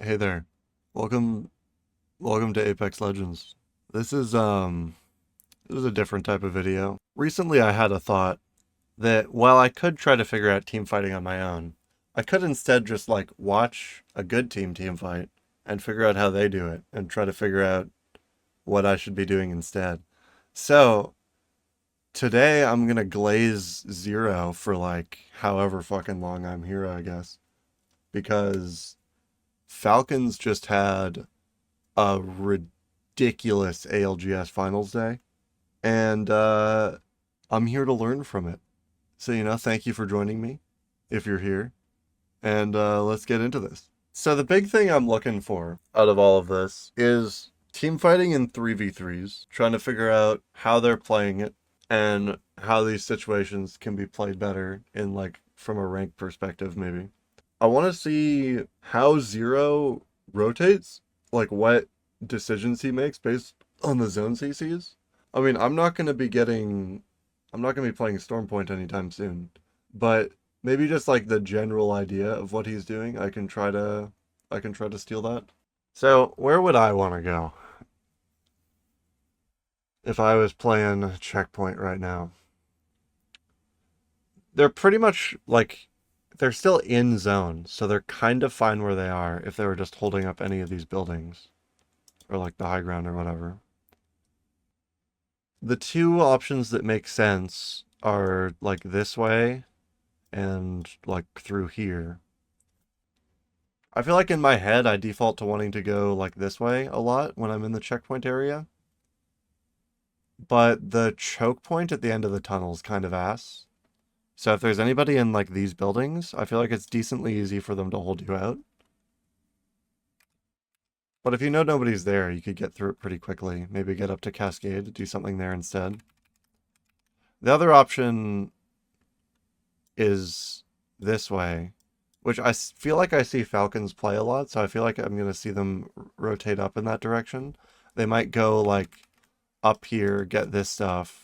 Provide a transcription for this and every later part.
Hey there. Welcome welcome to Apex Legends. This is this is a different type of video. Recently I had a thought that while I could try to figure out team fighting on my own, I could instead just like watch a good team fight and figure out how they do it and try to figure out what I should be doing instead. So, today I'm gonna glaze zero for like however fucking long I'm here, I guess, because Falcons just had a ridiculous ALGS finals day, and I'm here to learn from it. So, thank you for joining me if you're here, and let's get into this. So, the big thing I'm looking for out of all of this is team fighting in 3v3s, trying to figure out how they're playing it and how these situations can be played better in, like, from a rank perspective, maybe. I want to see how Zero rotates, like what decisions he makes based on the zones he sees. I mean, I'm not going to be playing Stormpoint anytime soon, but maybe just like the general idea of what he's doing, I can try to steal that. So, where would I want to go if I was playing Checkpoint right now? They're pretty much like they're still in zone, so they're kind of fine where they are if they were just holding up any of these buildings or like the high ground or whatever. The two options that make sense are like this way and like through here. I feel like in my head I default to wanting to go like this way a lot when I'm in the checkpoint area, but the choke point at the end of the tunnel is kind of ass. So if there's anybody in like these buildings, I feel like it's decently easy for them to hold you out. But if you know nobody's there, you could get through it pretty quickly. Maybe get up to Cascade, do something there instead. The other option is this way, which feel like I see Falcons play a lot, so I feel like I'm going to see them rotate up in that direction. They might go like up here, get this stuff,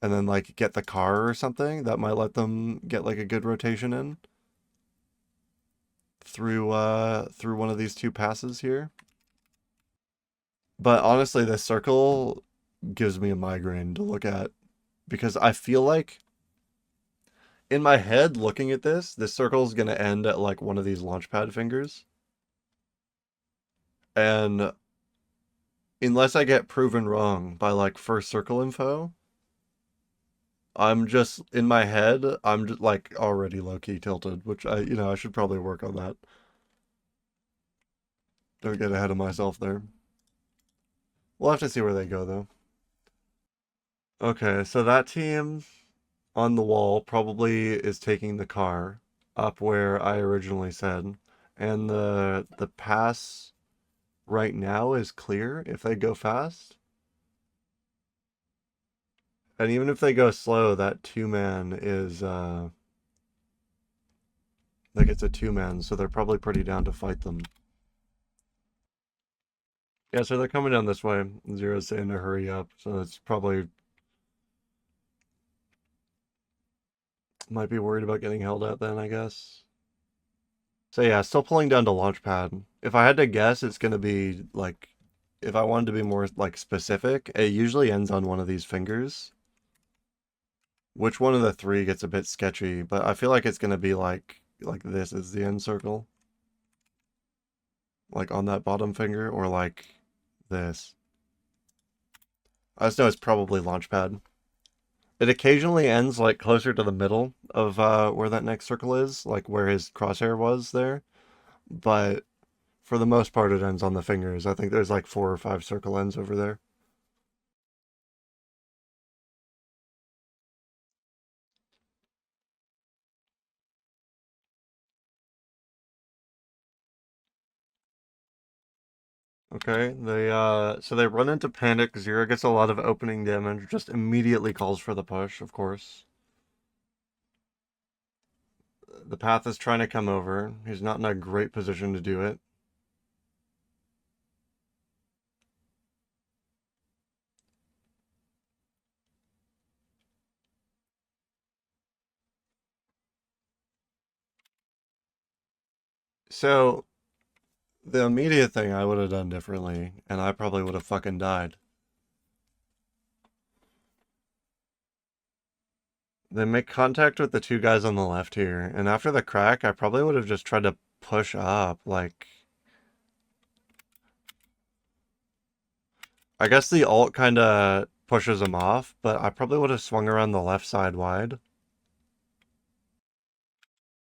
and then like get the car or something. That might let them get like a good rotation in through one of these two passes here. But honestly, this circle gives me a migraine to look at because I feel like in my head looking at this circle is going to end at like one of these launch pad fingers. And unless I get proven wrong by like first circle info, I'm just in my head, I'm just like already low key tilted, which I should probably work on that. Don't get ahead of myself there. We'll have to see where they go though. Okay, so that team on the wall probably is taking the car up where I originally said. And the pass right now is clear if they go fast. And even if they go slow, that two-man is like it's a two-man, so they're probably pretty down to fight them. Yeah, so they're coming down this way. Zero's saying to hurry up, so it's probably might be worried about getting held at then, I guess. So yeah, still pulling down to launch pad. If I had to guess, it's gonna be like if I wanted to be more like specific, it usually ends on one of these fingers. Which one of the three gets a bit sketchy, but I feel like it's gonna be like this is the end circle. Like on that bottom finger, or like this. I just know it's probably Launchpad. It occasionally ends like closer to the middle of where that next circle is, like where his crosshair was there. But for the most part, it ends on the fingers. I think there's like 4 or 5 circle ends over there. Okay, so they run into panic. Zero gets a lot of opening damage, just immediately calls for the push, of course. The path is trying to come over. He's not in a great position to do it. So, the immediate thing I would have done differently, and I probably would have fucking died. They make contact with the two guys on the left here, and after the crack, I probably would have just tried to push up, like... I guess the ult kinda pushes him off, but I probably would have swung around the left side wide.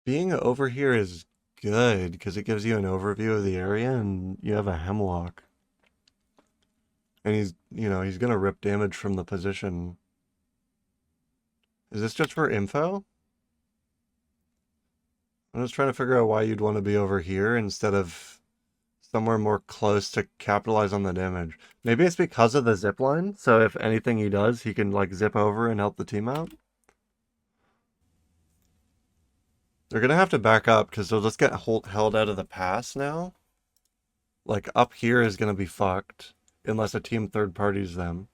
Being over here is good, because it gives you an overview of the area, and you have a hemlock. And he's gonna rip damage from the position. Is this just for info? I'm just trying to figure out why you'd want to be over here instead of somewhere more close to capitalize on the damage. Maybe it's because of the zip line, so if anything he does, he can like zip over and help the team out. They're gonna have to back up because they'll just get held out of the pass now. Like up here is gonna be fucked unless a team third parties them.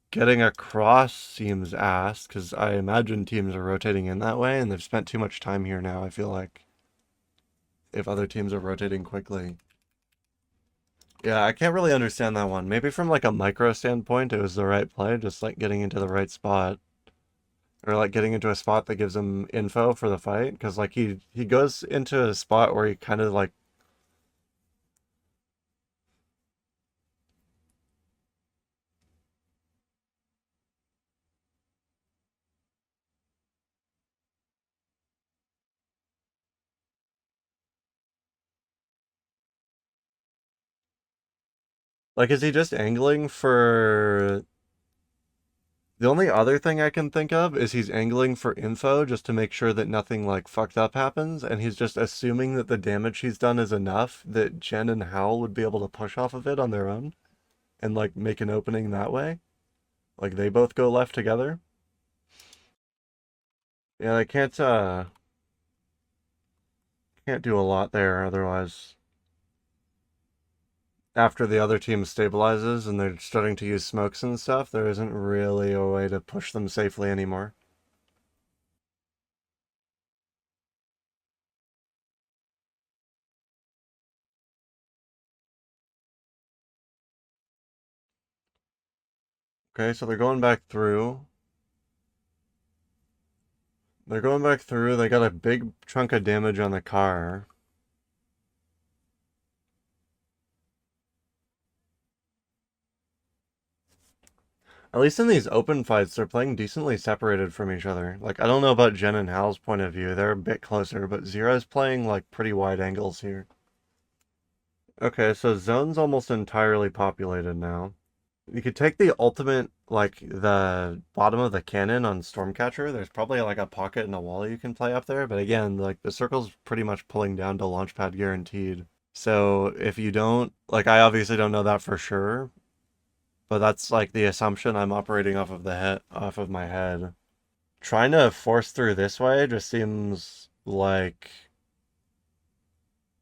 Getting across seems ass because I imagine teams are rotating in that way and they've spent too much time here now, I feel like. If other teams are rotating quickly. Yeah, I can't really understand that one. Maybe from like a micro standpoint, it was the right play, just like getting into the right spot. Or like getting into a spot that gives him info for the fight. Because like he goes into a spot where he kind of like... Like, is he just angling for... The only other thing I can think of is he's angling for info just to make sure that nothing like fucked up happens, and he's just assuming that the damage he's done is enough that Jen and Hal would be able to push off of it on their own and like make an opening that way. Like they both go left together. Yeah, they can't do a lot there otherwise. After the other team stabilizes and they're starting to use smokes and stuff, there isn't really a way to push them safely anymore. Okay, so they're going back through. They're going back through. They got a big chunk of damage on the car. At least in these open fights, they're playing decently separated from each other. Like, I don't know about Jen and Hal's point of view. They're a bit closer, but Zira's playing, like, pretty wide angles here. Okay, so zone's almost entirely populated now. You could take the ultimate, like, the bottom of the cannon on Stormcatcher. There's probably, like, a pocket and a wall you can play up there. But again, like, the circle's pretty much pulling down to Launchpad guaranteed. So if you don't... Like, I obviously don't know that for sure. But that's, like, the assumption I'm operating off of my head. Trying to force through this way just seems like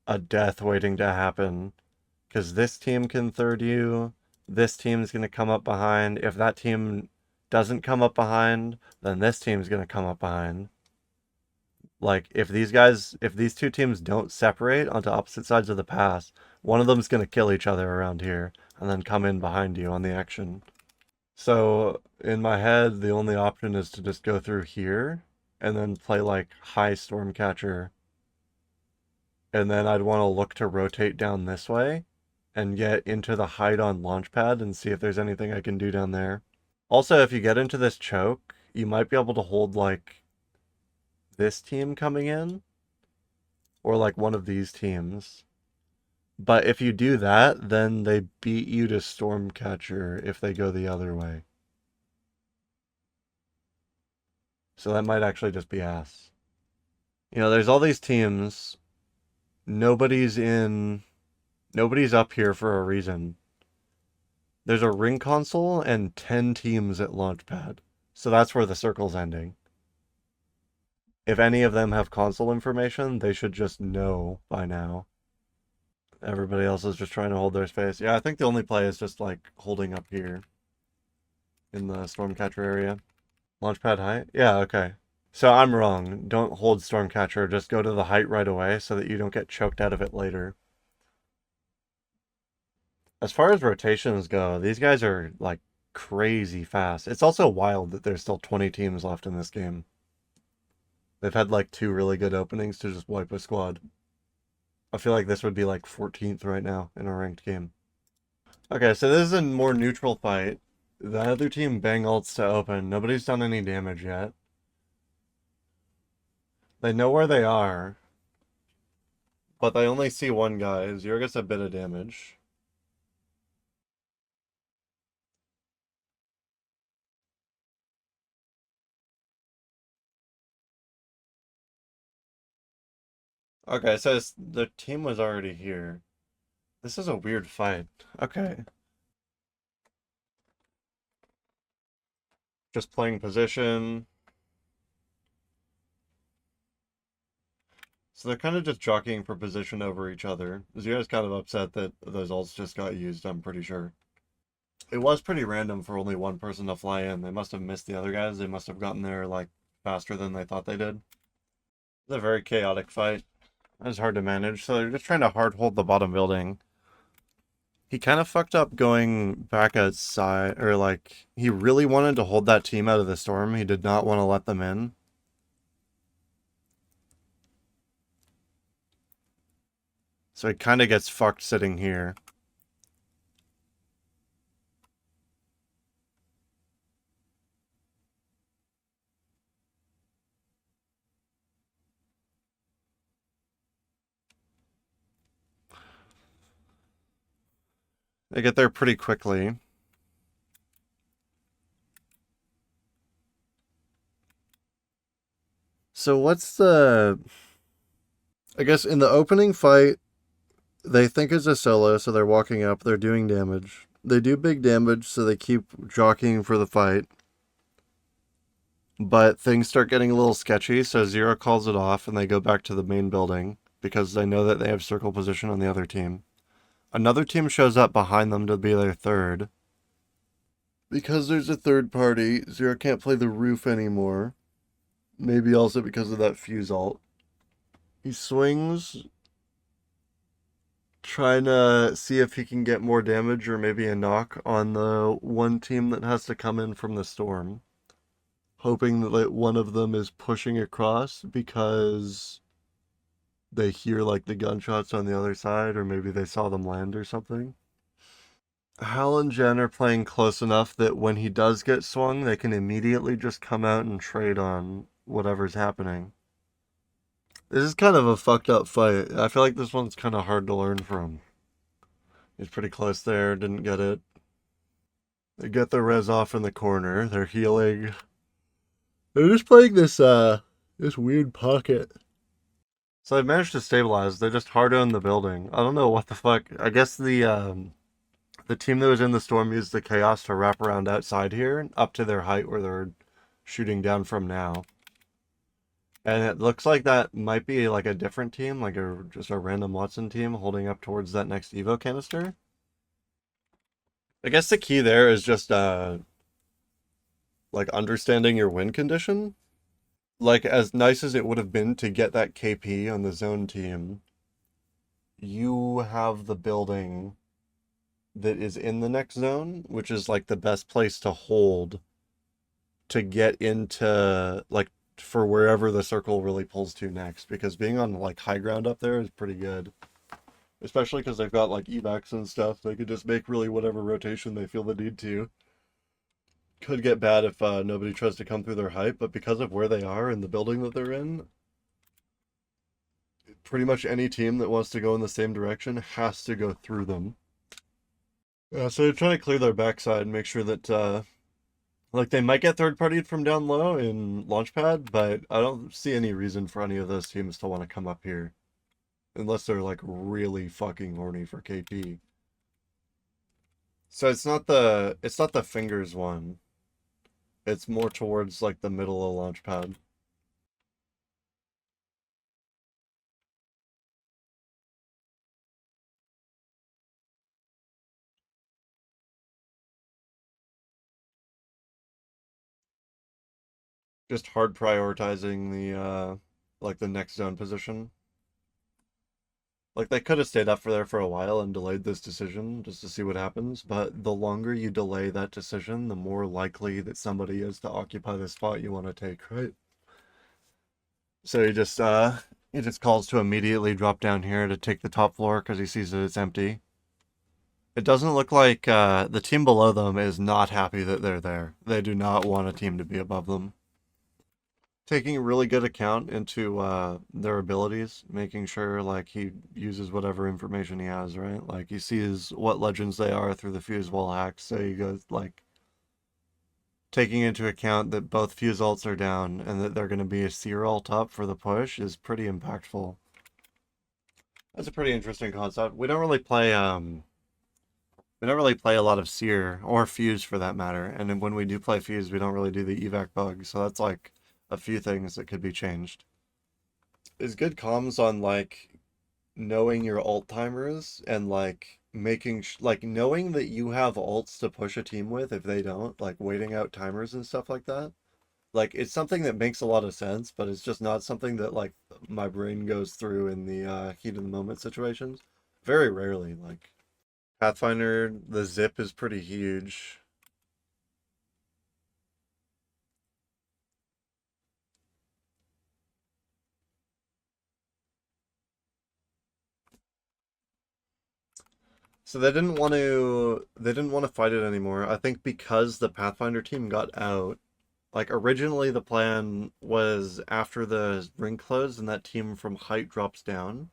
a death waiting to happen. Because this team can third you. This team's going to come up behind. If that team doesn't come up behind, then this team's going to come up behind. Like, if these two teams don't separate onto opposite sides of the pass, one of them's going to kill each other around here and then come in behind you on the action. So, in my head, the only option is to just go through here and then play, like, high Stormcatcher. And then I'd want to look to rotate down this way and get into the hide on Launchpad and see if there's anything I can do down there. Also, if you get into this choke, you might be able to hold, like, this team coming in. Or, like, one of these teams. But if you do that, then they beat you to Stormcatcher if they go the other way. So that might actually just be ass. You know, there's all these teams. Nobody's up here for a reason. There's a ring console and 10 teams at Launchpad. So that's where the circle's ending. If any of them have console information, they should just know by now. Everybody else is just trying to hold their space. Yeah, I think the only play is just, like, holding up here. In the Stormcatcher area. Launchpad high? Yeah, okay. So I'm wrong. Don't hold Stormcatcher. Just go to the height right away so that you don't get choked out of it later. As far as rotations go, these guys are like crazy fast. It's also wild that there's still 20 teams left in this game. They've had like two really good openings to just wipe a squad. I feel like this would be like 14th right now in a ranked game. Okay, so this is a more neutral fight. The other team bang ults to open. Nobody's done any damage yet. They know where they are, but they only see one guy. Zero gets a bit of damage. Okay, so the team was already here. This is a weird fight. Okay. Just playing position. So they're kind of just jockeying for position over each other. Zero's kind of upset that those ults just got used, I'm pretty sure. It was pretty random for only one person to fly in. They must have missed the other guys. They must have gotten there, like, faster than they thought they did. It's a very chaotic fight. It's hard to manage, so they're just trying to hard hold the bottom building. He kind of fucked up going back outside, or like, he really wanted to hold that team out of the storm. He did not want to let them in. So he kind of gets fucked sitting here. They get there pretty quickly. So what's the... I guess in the opening fight, they think it's a solo, so they're walking up, they're doing damage. They do big damage, so they keep jockeying for the fight. But things start getting a little sketchy, so Zero calls it off, and they go back to the main building, because they know that they have circle position on the other team. Another team shows up behind them to be their third. Because there's a third party, Zero can't play the roof anymore. Maybe also because of that fuse ult. He swings, trying to see if he can get more damage or maybe a knock on the one team that has to come in from the storm. Hoping that one of them is pushing across because they hear like the gunshots on the other side, or maybe they saw them land or something. Hal and Jen are playing close enough that when he does get swung, they can immediately just come out and trade on whatever's happening. This is kind of a fucked up fight. I feel like this one's kind of hard to learn from. He's pretty close there, didn't get it. They get their res off in the corner. They're healing. They're just playing this weird pocket. So they've managed to stabilize. They just hard own the building. I don't know what the fuck. I guess the team that was in the storm used the chaos to wrap around outside here, up to their height where they're shooting down from now. And it looks like that might be like a different team, like just a random Watson team holding up towards that next Evo canister. I guess the key there is just like understanding your win condition. Like as nice as it would have been to get that KP on the zone team, you have the building that is in the next zone, which is like the best place to hold to get into like for wherever the circle really pulls to next, because being on like high ground up there is pretty good, especially because they've got like evacs and stuff. They could just make really whatever rotation they feel the need to. Could get bad if nobody tries to come through their height, but because of where they are and the building that they're in, pretty much any team that wants to go in the same direction has to go through them. Yeah, so they're trying to clear their backside and make sure that like they might get third partied from down low in Launchpad, but I don't see any reason for any of those teams to want to come up here. Unless they're like really fucking horny for KP. So it's not the fingers one. It's more towards like the middle of Launchpad. Just hard prioritizing the next zone position. Like they could have stayed up for there for a while and delayed this decision just to see what happens, but the longer you delay that decision, the more likely that somebody is to occupy the spot you want to take, right? So he just calls to immediately drop down here to take the top floor because he sees that it's empty. It doesn't look like the team below them is not happy that they're there. They do not want a team to be above them. Taking really good account into their abilities, making sure like he uses whatever information he has, right? Like he sees what legends they are through the fuse wall hacks, so he goes like taking into account that both fuse alts are down and that they're going to be a seer alt up for the push is pretty impactful. That's a pretty interesting concept. We don't really play a lot of seer or fuse for that matter, and then when we do play fuse, we don't really do the evac bug, so that's like a few things that could be changed. Is good comms on like knowing your alt timers and like like knowing that you have alts to push a team with if they don't, like waiting out timers and stuff like that. Like it's something that makes a lot of sense, but it's just not something that like my brain goes through in the heat of the moment situations. Very rarely. Like Pathfinder, the zip is pretty huge. So they didn't want to fight it anymore. I think because the Pathfinder team got out. Like originally the plan was after the ring closed and that team from height drops down,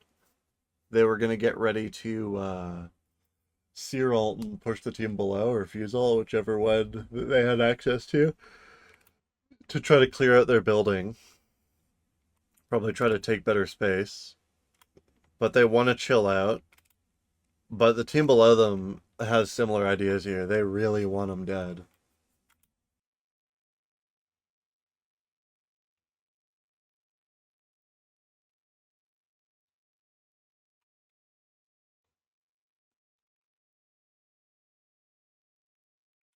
they were gonna get ready to sear alt and push the team below or fuse alt, whichever one they had access to try to clear out their building. Probably try to take better space. But they want to chill out. But the team below them has similar ideas here. They really want them dead.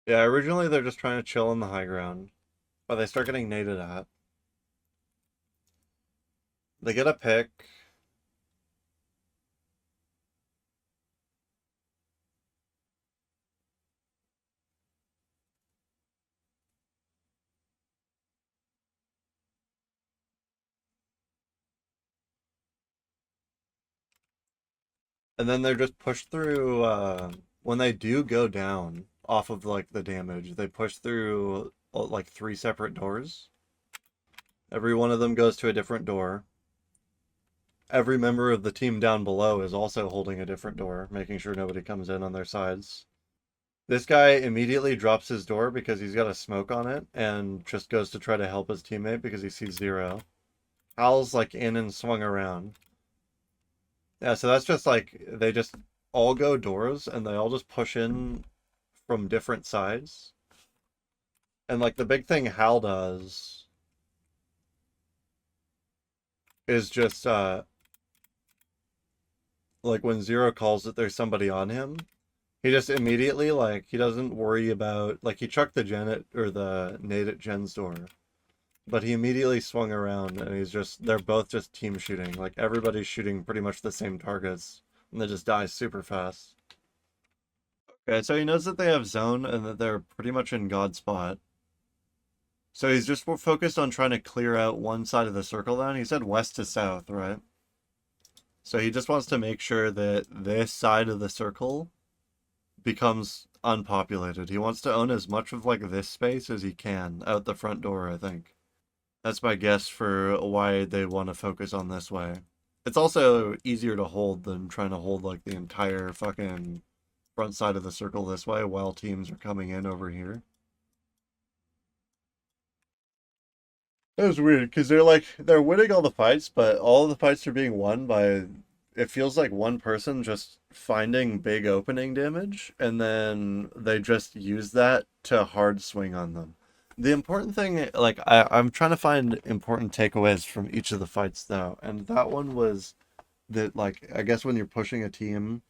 Yeah, originally they're just trying to chill in the high ground, but they start getting naded at. They get a pick. And then they're just pushed through when they do go down off of like the damage, they push through like three separate doors. Every one of them goes to a different door. Every member of the team down below is also holding a different door, making sure nobody comes in on their sides. This guy immediately drops his door because he's got a smoke on it and just goes to try to help his teammate because he sees zero. Hal's like in and swung around. Yeah, so that's just like they just all go doors and they all just push in from different sides. And like the big thing Hal does is just like when Zero calls that there's somebody on him, he just immediately like he doesn't worry about like he chucked the Janet or the nade at Jen's door. But he immediately swung around and they're both just team shooting. Like everybody's shooting pretty much the same targets and they just die super fast. Okay, so he knows that they have zone and that they're pretty much in God spot. So he's just focused on trying to clear out one side of the circle then. He said west to south, right? So he just wants to make sure that this side of the circle becomes unpopulated. He wants to own as much of like this space as he can out the front door, I think. That's my guess for why they want to focus on this way. It's also easier to hold than trying to hold like the entire fucking front side of the circle this way while teams are coming in over here. That was weird because they're winning all the fights, but all the fights are being won by it feels like one person just finding big opening damage and then they just use that to hard swing on them. The important thing, like I'm trying to find important takeaways from each of the fights though, and that one was that like I guess when you're pushing a team,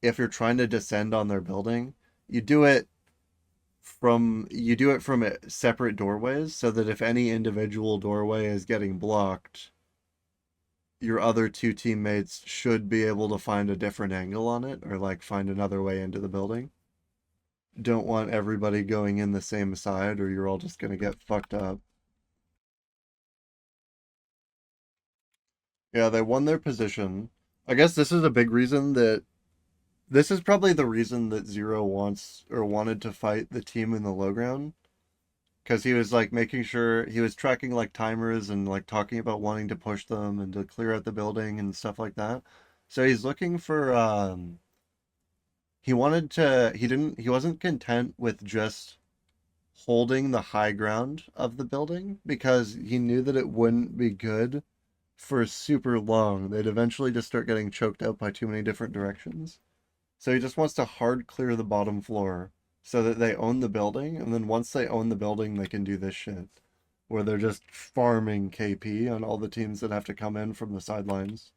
if you're trying to descend on their building, you do it you do it from separate doorways so that if any individual doorway is getting blocked, your other two teammates should be able to find a different angle on it or like find another way into the building. Don't want everybody going in the same side or you're all just going to get fucked up. Yeah, they won their position. I guess this is a big reason that this is probably the reason that Zero wants or wanted to fight the team in the low ground because he was like making sure he was tracking like timers and like talking about wanting to push them and to clear out the building and stuff like that. So he's looking for he wanted to he wasn't content with just holding the high ground of the building because he knew that it wouldn't be good for super long. They'd eventually just start getting choked out by too many different directions. So he just wants to hard clear the bottom floor so that they own the building, and then once they own the building, they can do this shit where they're just farming KP on all the teams that have to come in from the sidelines.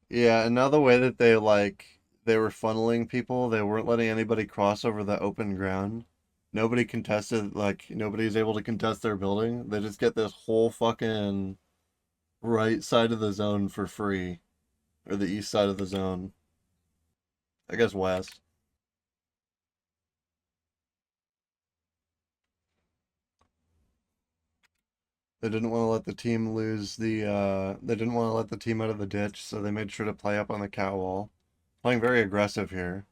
Yeah, and now the way that they were funneling people, they weren't letting anybody cross over the open ground. Nobody contested, like nobody's able to contest their building. They just get this whole fucking right side of the zone for free, or the east side of the zone. I guess west. They didn't want to let the team lose they didn't want to let the team out of the ditch, so they made sure to play up on the cat wall. Playing very aggressive here.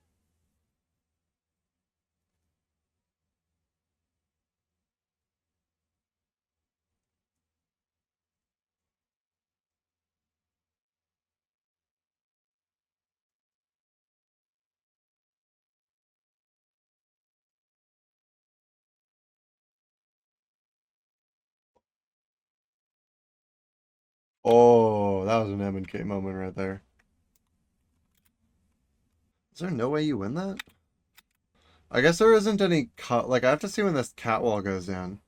Oh, that was an M&K moment right there. Is there no way you win that? I guess there isn't any cut. Like, I have to see when this cat wall goes down.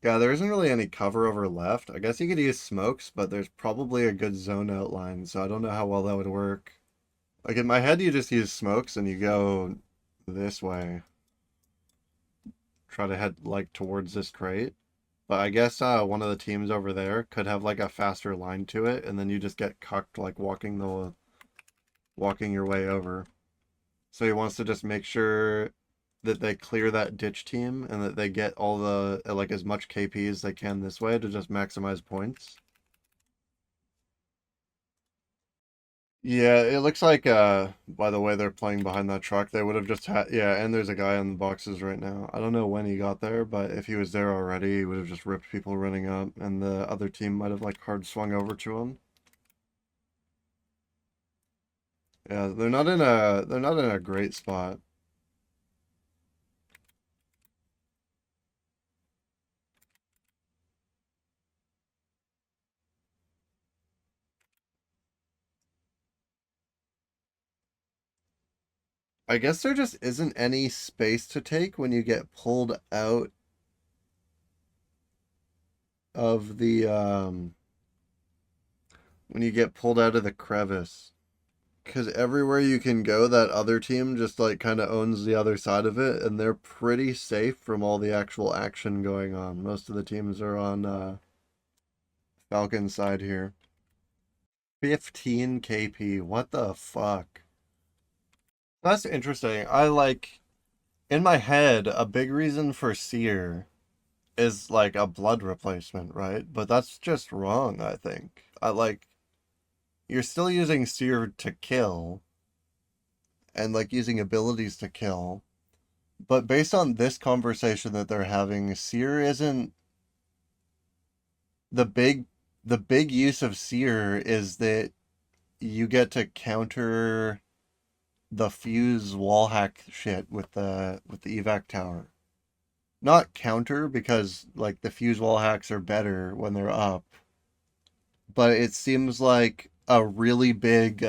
Yeah, there isn't really any cover over left. I guess you could use smokes, but there's probably a good zone outline, so I don't know how well that would work. Like, in my head, you just use smokes and you go this way. Try to head, like, towards this crate. But I guess one of the teams over there could have, like, a faster line to it, and then you just get cucked, like, walking your way over. So he wants to just make sure that they clear that ditch team and that they get all the like as much KP as they can this way to just maximize points. Yeah, it looks like by the way they're playing behind that truck, they would have just had yeah, and there's a guy on the boxes right now. I don't know when he got there, but if he was there already, he would have just ripped people running up and the other team might have like hard swung over to him. Yeah, they're not in a great spot. I guess there just isn't any space to take when you get pulled out of the when you get pulled out of the crevice. Because everywhere you can go, that other team just like kind of owns the other side of it, and they're pretty safe from all the actual action going on. Most of the teams are on Falcons side here. 15 KP. What the fuck? That's interesting. I like in my head a big reason for Seer is like a blood replacement, right? But that's just wrong, I think. I like you're still using Seer to kill and like using abilities to kill. But based on this conversation that they're having, Seer isn't the big the big use of Seer is that you get to counter the fuse wall hack shit with the evac tower. Not counter because like the fuse wall hacks are better when they're up, but it seems like a really big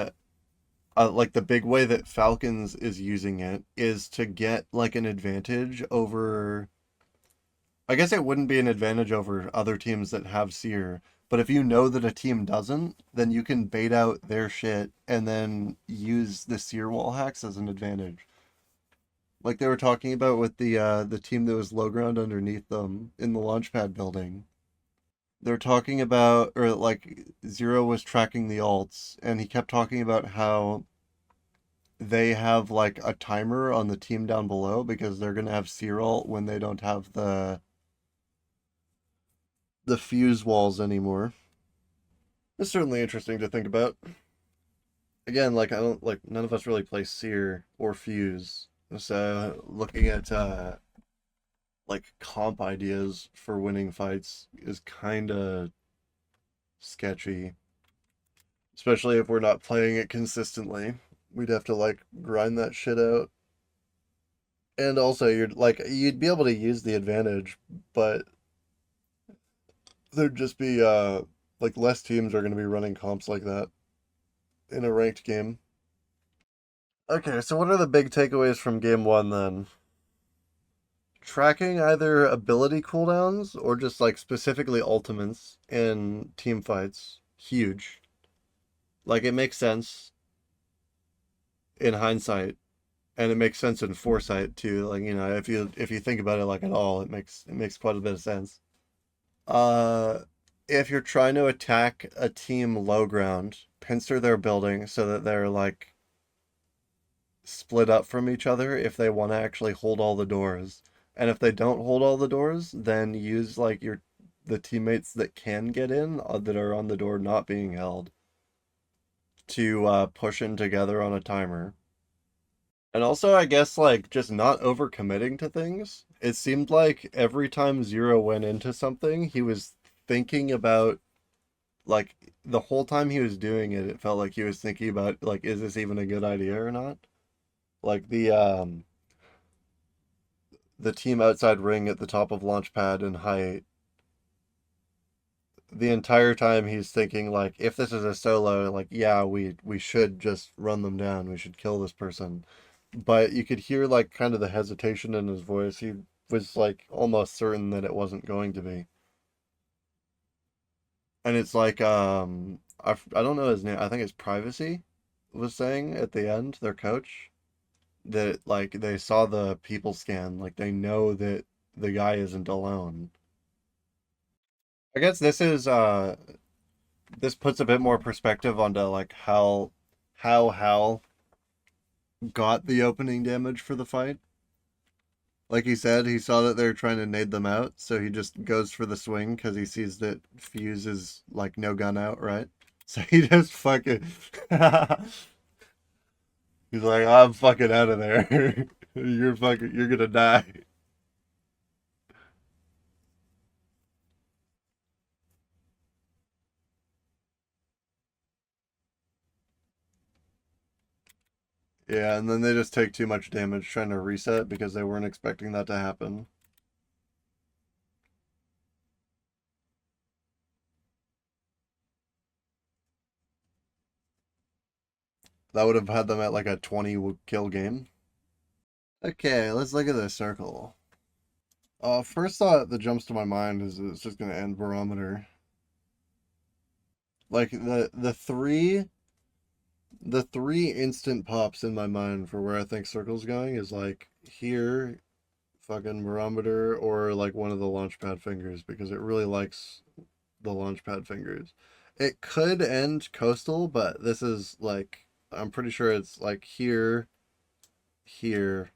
like the big way that Falcons is using it is to get like an advantage over I guess it wouldn't be an advantage over other teams that have seer, but if you know that a team doesn't, then you can bait out their shit and then use the seer wall hacks as an advantage. Like they were talking about with the team that was low ground underneath them in the launchpad building. They're talking about, or like Zero was tracking the alts, and he kept talking about how they have like a timer on the team down below because they're gonna have seer alt when they don't have the fuse walls anymore. It's certainly interesting to think about. Again, like I don't like none of us really play seer or fuse, so looking at like comp ideas for winning fights is kind of sketchy, especially if we're not playing it consistently. We'd have to like grind that shit out. And also you'd be able to use the advantage, but there'd just be like less teams are going to be running comps like that in a ranked game. Okay, so what are the big takeaways from game 1 then? Tracking either ability cooldowns or just like specifically ultimates in team fights, huge. Like it makes sense in hindsight, and it makes sense in foresight too. Like if you think about it like at all, it makes quite a bit of sense. Uh, if you're trying to attack a team low ground, pincer their building so that they're like split up from each other if they want to actually hold all the doors. And if they don't hold all the doors, then use like the teammates that can get in that are on the door not being held to push in together on a timer. And also, I guess like just not overcommitting to things. It seemed like every time Zero went into something, he was thinking about like the whole time he was doing it, it felt like he was thinking about like, is this even a good idea or not? Like the team outside ring at the top of launchpad in height, the entire time he's thinking like, if this is a solo, like yeah, we should just run them down. We should kill this person. But you could hear like kind of the hesitation in his voice. He was like almost certain that it wasn't going to be. And it's like I don't know his name. I think it's Privacy was saying at the end, their coach, that like they saw the people scan, like they know that the guy isn't alone. I guess this puts a bit more perspective onto like how Hal got the opening damage for the fight. Like he said, he saw that they were trying to nade them out, so he just goes for the swing because he sees that Fuse is like no gun out, right? So he just fucking he's like, I'm fucking out of there. You're gonna die. Yeah, and then they just take too much damage trying to reset because they weren't expecting that to happen. That would have had them at like a 20 kill game. Okay, let's look at this circle. First thought that jumps to my mind is it's just gonna end barometer. Like the three instant pops in my mind for where I think circle's going is like here, fucking barometer, or like one of the launchpad fingers because it really likes the launchpad fingers. It could end coastal, but this is like I'm pretty sure it's like here, here,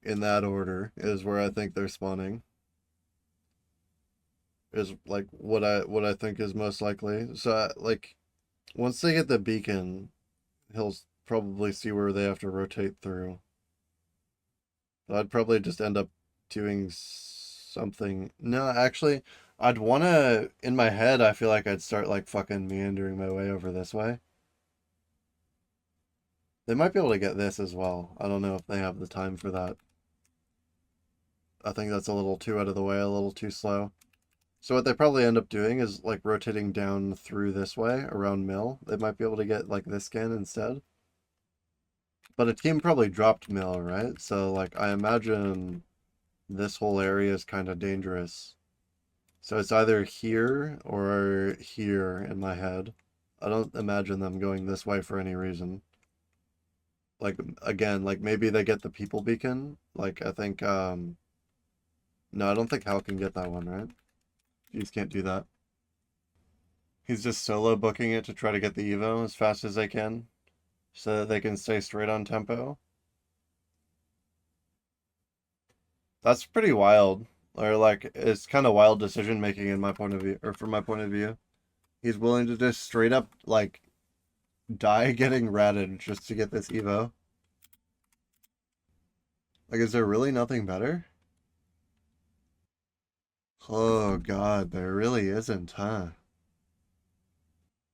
in that order is where I think they're spawning. Is like what I think is most likely. So like once they get the beacon, he'll probably see where they have to rotate through. So I'd probably just end up doing something. No, actually, I'd want to. In my head, I feel like I'd start like fucking meandering my way over this way. They might be able to get this as well. I don't know if they have the time for that. I think that's a little too out of the way, a little too slow. So what they probably end up doing is like rotating down through this way around mill. They might be able to get like this scan instead. But a team probably dropped mill, right? So like I imagine this whole area is kind of dangerous. So it's either here or here in my head. I don't imagine them going this way for any reason. Like, again, like maybe they get the people beacon. Like, I think, no, I don't think Hal can get that one, right? You just can't do that. He's just solo booking it to try to get the Evo as fast as they can so that they can stay straight on tempo. That's pretty wild. Or like it's kind of wild decision making in my point of view, or from my point of view. He's willing to just straight up like die getting ratted just to get this Evo. Like, is there really nothing better? Oh god, there really isn't, huh?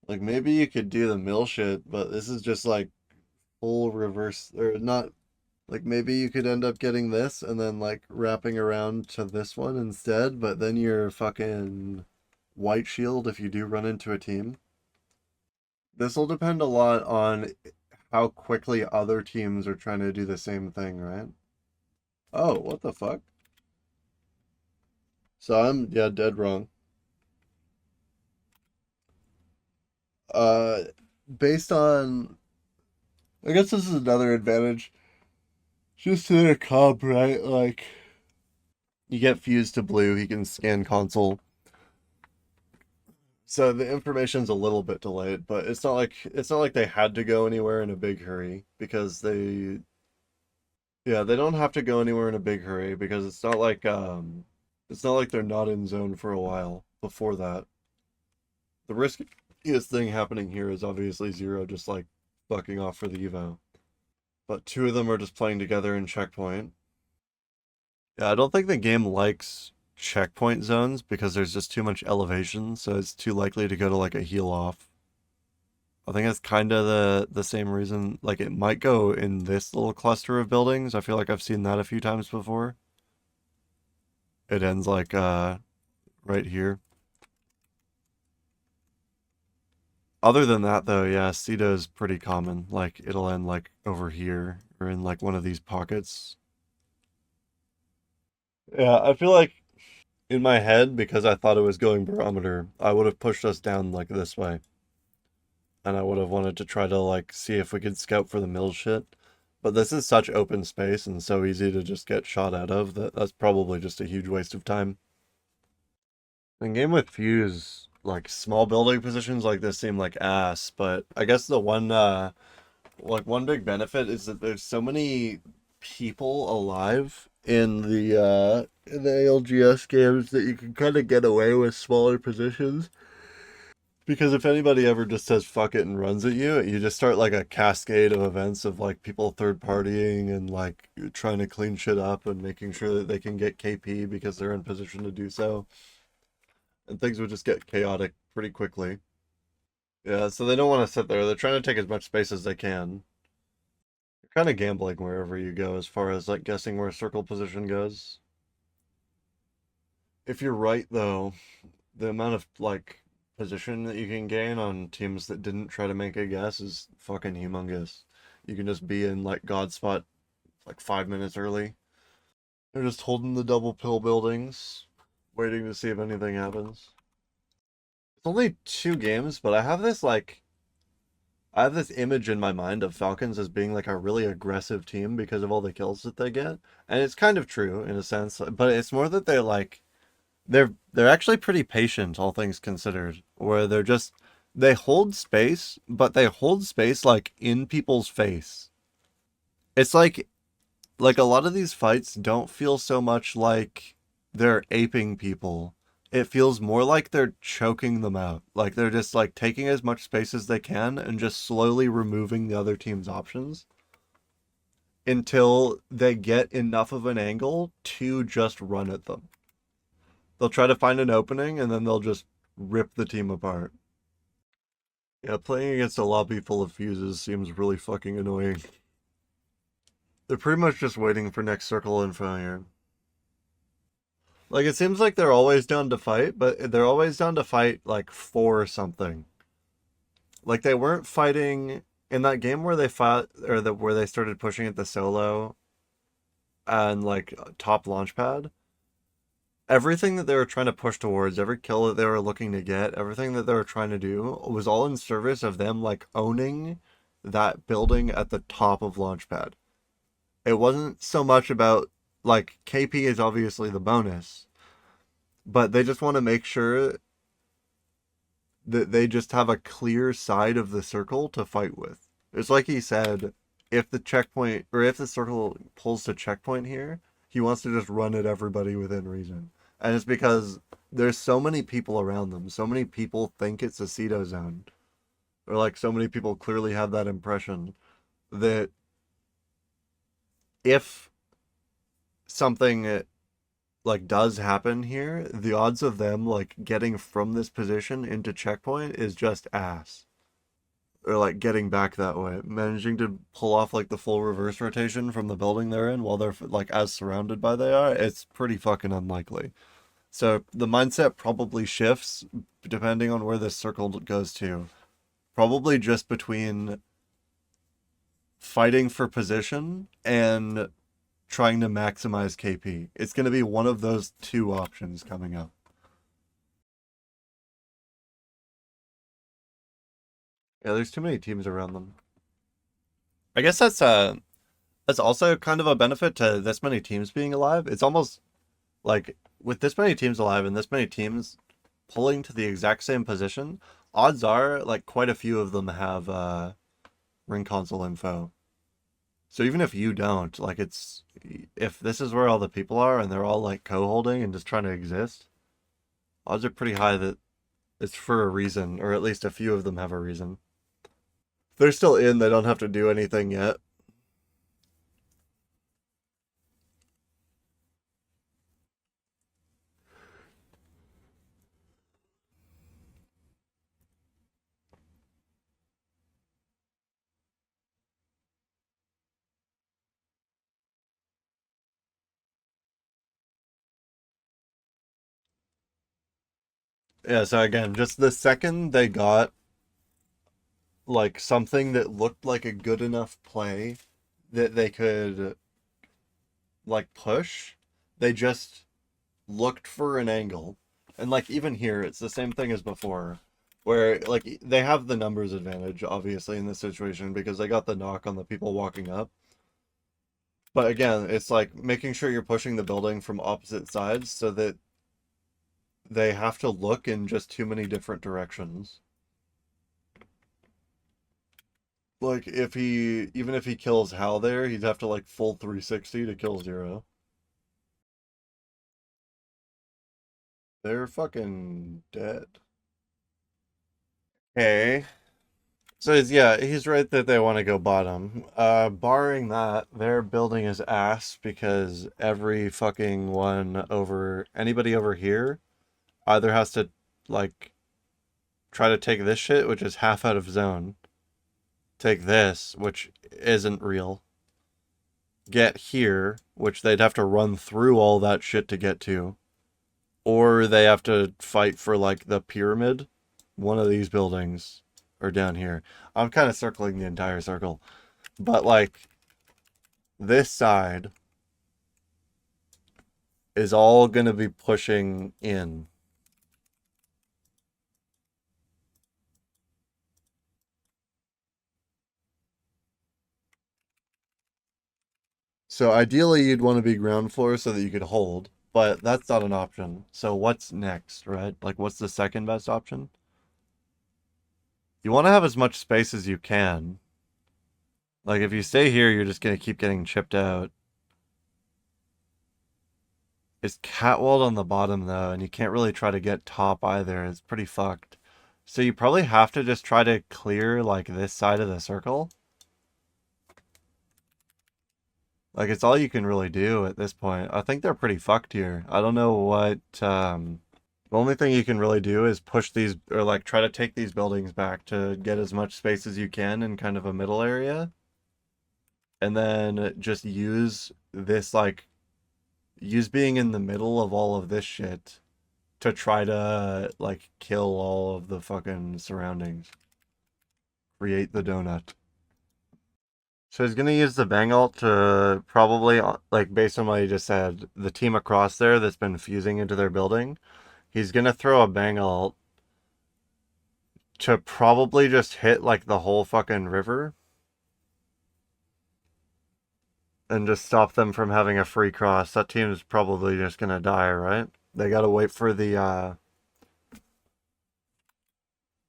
Like maybe you could do the mill shit, but this is just like full reverse or not. Like maybe you could end up getting this and then like wrapping around to this one instead, but then you're fucking white shield if you do run into a team. This will depend a lot on how quickly other teams are trying to do the same thing, right? Oh, what the fuck? So I'm, yeah, dead wrong. Uh, based on, I guess this is another advantage. Just to their comp, right? Like, you get fused to blue, he can scan console. So the information's a little bit delayed, but it's not like they had to go anywhere in a big hurry because they yeah, they don't have to go anywhere in a big hurry because it's not like they're not in zone for a while before that. The riskiest thing happening here is obviously Zero just like fucking off for the Evo. But two of them are just playing together in checkpoint. Yeah, I don't think the game likes checkpoint zones because there's just too much elevation, so it's too likely to go to like a heal off. I think it's kind of the same reason. Like it might go in this little cluster of buildings. I feel like I've seen that a few times before. It ends like right here. Other than that though, yeah, Cedo is pretty common. Like it'll end like over here or in like one of these pockets. Yeah, I feel like in my head, because I thought it was going barometer, I would have pushed us down like this way. And I would have wanted to try to like see if we could scout for the mill shit. But this is such open space and so easy to just get shot out of that that's probably just a huge waste of time. In game with Fuse, like small building positions like this seem like ass, but I guess the one big benefit is that there's so many people alive in the ALGS games that you can kind of get away with smaller positions. Because if anybody ever just says fuck it and runs at you, you just start like a cascade of events of like people third partying and like trying to clean shit up and making sure that they can get KP because they're in position to do so. And things would just get chaotic pretty quickly. Yeah, so they don't want to sit there. They're trying to take as much space as they can. You're kind of gambling wherever you go as far as like guessing where circle position goes. If you're right though, the amount of like position that you can gain on teams that didn't try to make a guess is fucking humongous. You can just be in like God spot like 5 minutes early. They're just holding the double pill buildings, waiting to see if anything happens. It's only 2 games, but I have this image in my mind of Falcons as being like a really aggressive team because of all the kills that they get. And it's kind of true in a sense, but it's more that they're actually pretty patient, all things considered, where they hold space, but they hold space like in people's face. It's like a lot of these fights don't feel so much like they're aping people. It feels more like they're choking them out. Like they're just like taking as much space as they can and just slowly removing the other team's options until they get enough of an angle to just run at them. They'll try to find an opening and then they'll just rip the team apart. Yeah, playing against a lobby full of fuses seems really fucking annoying. They're pretty much just waiting for next circle info here. Like, it seems like they're always down to fight, but they're always down to fight, like, for something. Like, they weren't fighting in that game where they fought, or where they started pushing at the solo. and like top launch pad, everything that they were trying to push towards, every kill that they were looking to get, everything that they were trying to do was all in service of them like owning that building at the top of Launchpad. It wasn't so much about like KP is obviously the bonus, but they just want to make sure that they just have a clear side of the circle to fight with. It's like he said, if the checkpoint or if the circle pulls to checkpoint here, he wants to just run at everybody within reason. And it's because there's so many people around them. So many people think it's a Ceto zone. Or like so many people clearly have that impression that if something like does happen here, the odds of them like getting from this position into checkpoint is just ass. Or like getting back that way, managing to pull off like the full reverse rotation from the building they're in while they're like as surrounded by they are, it's pretty fucking unlikely. So the mindset probably shifts depending on where this circle goes to. Probably just between fighting for position and trying to maximize KP. It's going to be one of those two options coming up. Yeah, there's too many teams around them. I guess that's also kind of a benefit to this many teams being alive. It's almost like with this many teams alive and this many teams pulling to the exact same position, odds are like quite a few of them have ring console info. So even if you don't, like it's if this is where all the people are and they're all like co-holding and just trying to exist, odds are pretty high that it's for a reason, or at least a few of them have a reason. If they're still in, they don't have to do anything yet. Yeah, so again, just the second they got like something that looked like a good enough play that they could like push, they just looked for an angle. And like even here, it's the same thing as before, where like they have the numbers advantage obviously in this situation because they got the knock on the people walking up. But again, it's like making sure you're pushing the building from opposite sides so that they have to look in just too many different directions. Like if he even if he kills Hal there, he'd have to like full 360 to kill Zero. They're fucking dead. Okay. So yeah, he's right that they want to go bottom. Barring that, their building is ass because every fucking one over anybody over here either has to like try to take this shit, which is half out of zone, take this, which isn't real, get here, which they'd have to run through all that shit to get to, or they have to fight for like the pyramid, one of these buildings, or down here. I'm kind of circling the entire circle, but like this side is all going to be pushing in. So ideally you'd want to be ground floor so that you could hold, but that's not an option. So what's next, right? Like what's the second best option? You want to have as much space as you can. Like if you stay here, you're just going to keep getting chipped out. It's catwalled on the bottom though, and you can't really try to get top either. It's pretty fucked. So you probably have to just try to clear like this side of the circle. Like it's all you can really do at this point. I think they're pretty fucked here. I don't know what the only thing you can really do is push these or like try to take these buildings back to get as much space as you can in kind of a middle area. And then just use this like use being in the middle of all of this shit to try to like kill all of the fucking surroundings. Create the donut. So he's gonna use the bang ult to probably, like, based on what he just said, the team across there that's been fusing into their building. He's gonna throw a bang ult to probably just hit like the whole fucking river and just stop them from having a free cross. That team's probably just gonna die, right? They gotta wait for the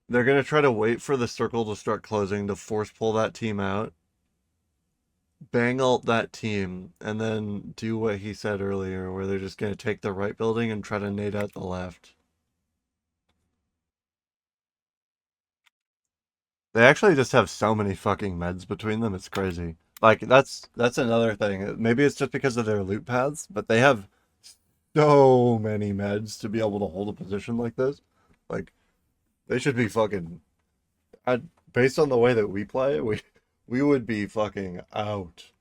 they're gonna try to wait for the circle to start closing to force pull that team out, bang ult that team, and then do what he said earlier, where they're just gonna take the right building and try to nade out the left. They actually just have so many fucking meds between them, it's crazy. Like that's another thing. Maybe it's just because of their loot paths, but they have so many meds to be able to hold a position like this. Like they should be fucking. I, based on the way that we play, we would be fucking out.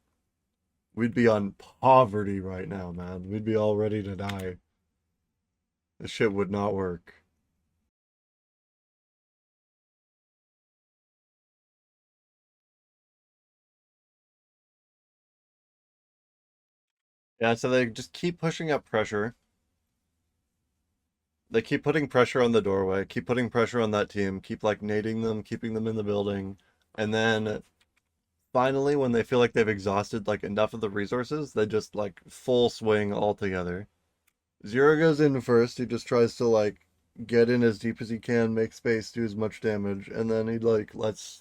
We'd be on poverty right now, man. We'd be all ready to die. This shit would not work. Yeah, so they just keep pushing up pressure. They keep putting pressure on the doorway, keep putting pressure on that team, keep like nading them, keeping them in the building, and then finally, when they feel like they've exhausted like enough of the resources, they just like full swing altogether. Zero goes in first. He just tries to like get in as deep as he can, make space, do as much damage, and then he like lets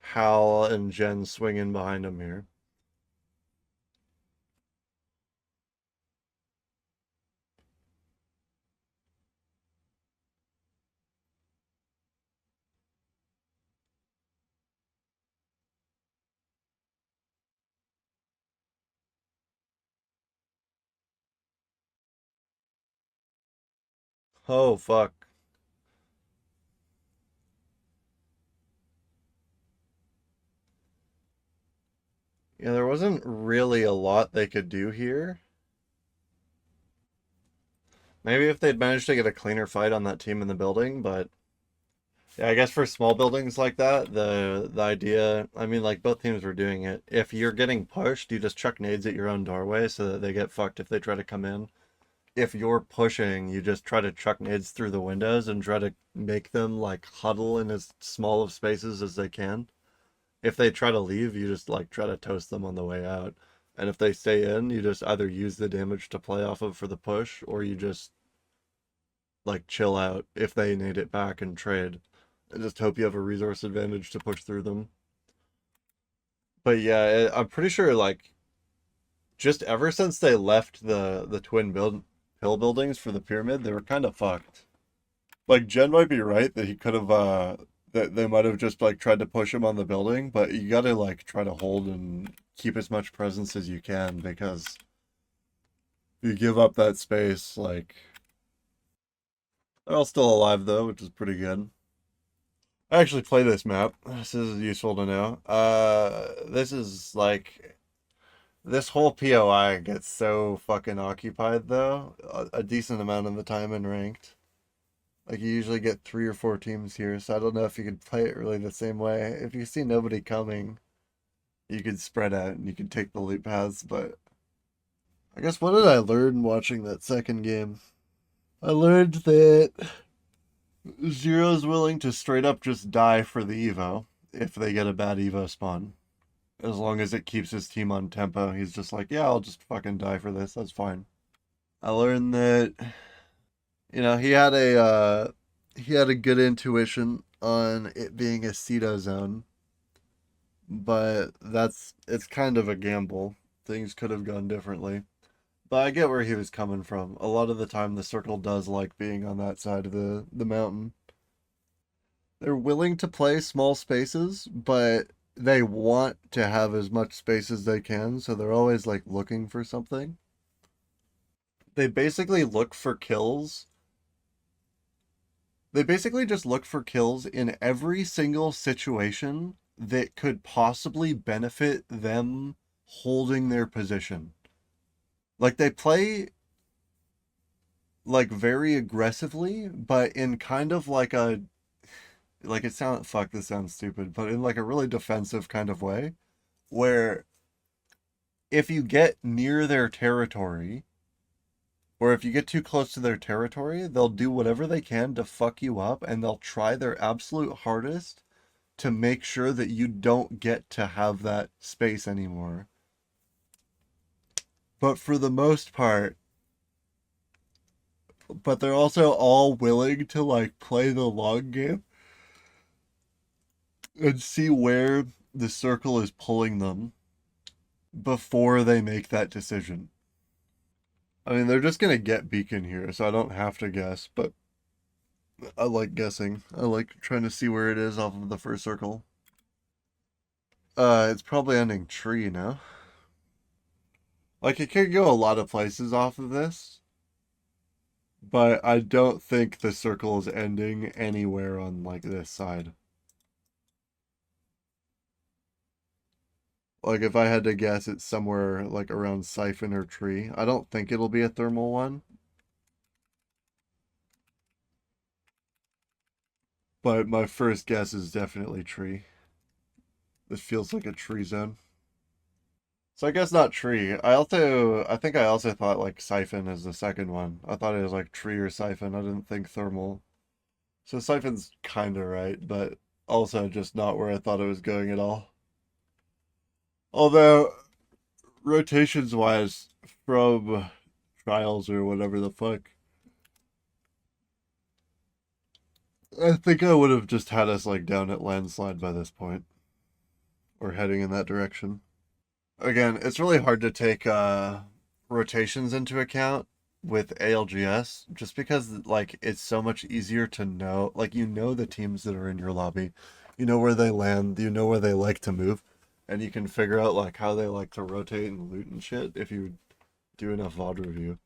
Hal and Jen swing in behind him here. Oh fuck. Yeah, there wasn't really a lot they could do here. Maybe if they'd managed to get a cleaner fight on that team in the building, but yeah, I guess for small buildings like that, the idea, I mean, like both teams were doing it. If you're getting pushed, you just chuck nades at your own doorway so that they get fucked if they try to come in. If you're pushing, you just try to chuck nades through the windows and try to make them like huddle in as small of spaces as they can. If they try to leave, you just like try to toast them on the way out. And if they stay in, you just either use the damage to play off of for the push, or you just like chill out if they need it back and trade. And just hope you have a resource advantage to push through them. But yeah, I'm pretty sure like just ever since they left the twin build hill buildings for the pyramid, they were kind of fucked. Like Jen might be right that he could have that they might have just like tried to push him on the building, but you gotta like try to hold and keep as much presence as you can because if you give up that space, like they're all still alive though, which is pretty good. I actually play this map. This is useful to know. This is like this whole POI gets so fucking occupied though, a decent amount of the time in ranked. Like you usually get 3 or 4 teams here, so I don't know if you could play it really the same way. If you see nobody coming, you could spread out and you could take the loot paths, but I guess what did I learn watching that second game? I learned that Zero's willing to straight up just die for the Evo if they get a bad Evo spawn. As long as it keeps his team on tempo, he's just like, yeah, I'll just fucking die for this. That's fine. I learned that he had a good intuition on it being a Ceto zone, but it's kind of a gamble. Things could have gone differently. But I get where he was coming from. A lot of the time the circle does like being on that side of the mountain. They're willing to play small spaces, but they want to have as much space as they can, so they're always like looking for something. They basically look for kills. They basically just look for kills in every single situation that could possibly benefit them holding their position. Like they play like very aggressively, but in kind of like a like it sound fuck this sounds stupid, but in like a really defensive kind of way where if you get near their territory, or if you get too close to their territory, they'll do whatever they can to fuck you up, and they'll try their absolute hardest to make sure that you don't get to have that space anymore. But for the most part, but they're also all willing to like play the long game and see where the circle is pulling them before they make that decision. I mean, they're just gonna get beacon here, so I don't have to guess, but I like guessing. I like trying to see where it is off of the first circle. It's probably ending tree now. Like, it could go a lot of places off of this, but I don't think the circle is ending anywhere on, like, this side. Like, if I had to guess, it's somewhere, like, around siphon or tree. I don't think it'll be a thermal one. But my first guess is definitely tree. This feels like a tree zone. So I guess not tree. I think I also thought like siphon is the second one. I thought it was like tree or siphon. I didn't think thermal. So siphon's kind of right, but also just not where I thought it was going at all. Although rotations wise from trials or whatever the fuck, I think I would have just had us like down at landslide by this point or heading in that direction. Again, it's really hard to take rotations into account with ALGS just because like it's so much easier to know, like you know the teams that are in your lobby, you know where they land, you know where they like to move, and you can figure out like how they like to rotate and loot and shit if you do enough VOD review.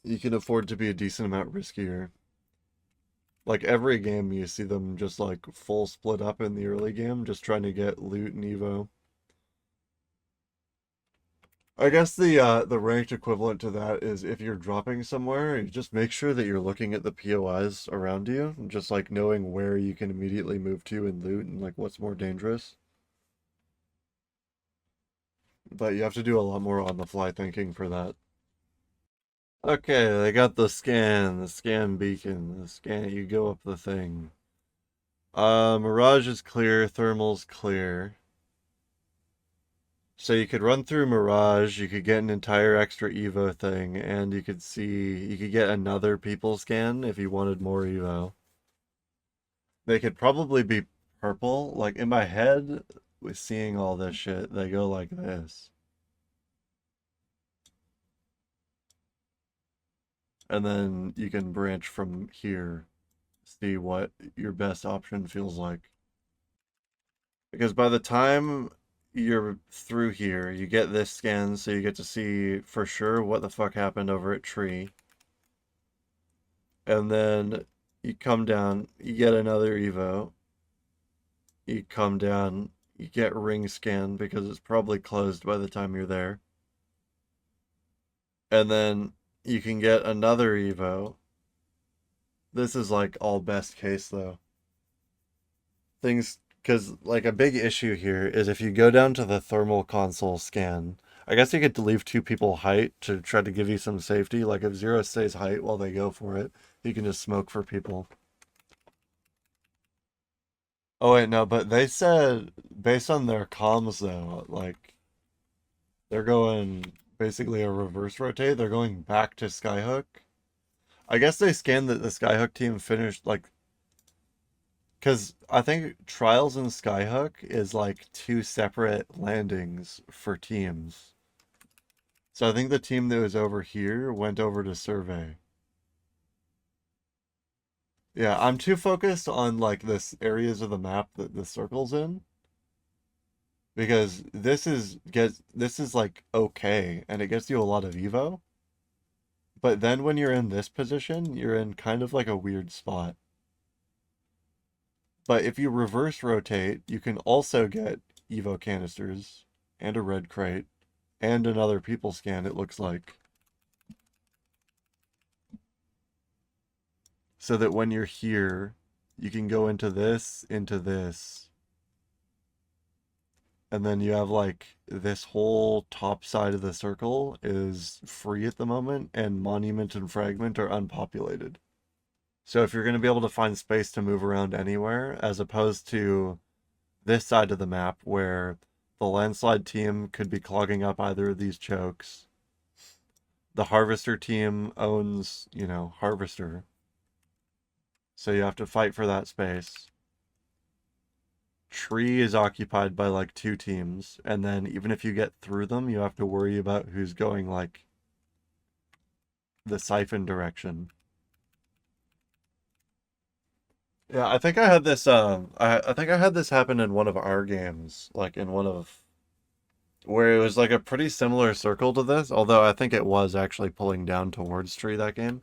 You can afford to be a decent amount riskier. Like every game you see them just like full split up in the early game just trying to get loot and evo. I guess the ranked equivalent to that is if you're dropping somewhere, you just make sure that you're looking at the POIs around you, and just like knowing where you can immediately move to and loot and like what's more dangerous. But you have to do a lot more on the fly thinking for that. Okay, they got the scan beacon, the scan. You go up the thing. Mirage is clear, thermal's clear. So you could run through Mirage, you could get an entire extra Evo thing, and you could get another people scan if you wanted more Evo. They could probably be purple. Like in my head, with seeing all this shit, they go like this. And then you can branch from here, see what your best option feels like. Because by the time you're through here, you get this scan, so you get to see for sure what the fuck happened over at Tree. And then you come down, you get another Evo. You come down, you get ring scan because it's probably closed by the time you're there. And then you can get another Evo. This is like all best case though. Things, because like a big issue here is if you go down to the thermal console scan, I guess you get to leave two people height to try to give you some safety. Like if Zero stays height while they go for it, you can just smoke for people. Oh wait, no, but they said based on their comms though, like they're going basically a reverse rotate. They're going back to Skyhook. I guess they scanned that the Skyhook team finished like, because I think Trials and Skyhook is like two separate landings for teams. So I think the team that was over here went over to survey. Yeah, I'm too focused on like this areas of the map that the circle's in because this is like okay and it gets you a lot of evo. But then when you're in this position, you're in kind of like a weird spot. But if you reverse rotate, you can also get evo canisters and a red crate and another people scan, it looks like. So that when you're here, you can go into this, And then you have like this whole top side of the circle is free at the moment, and Monument and Fragment are unpopulated. So if you're going to be able to find space to move around anywhere, as opposed to this side of the map where the landslide team could be clogging up either of these chokes. The harvester team owns, harvester. So you have to fight for that space. Tree is occupied by like two teams, and then even if you get through them, you have to worry about who's going like the siphon direction. Yeah, I think I had this I think I had this happen in one of our games, like in one of where it was like a pretty similar circle to this, although I think it was actually pulling down towards tree that game.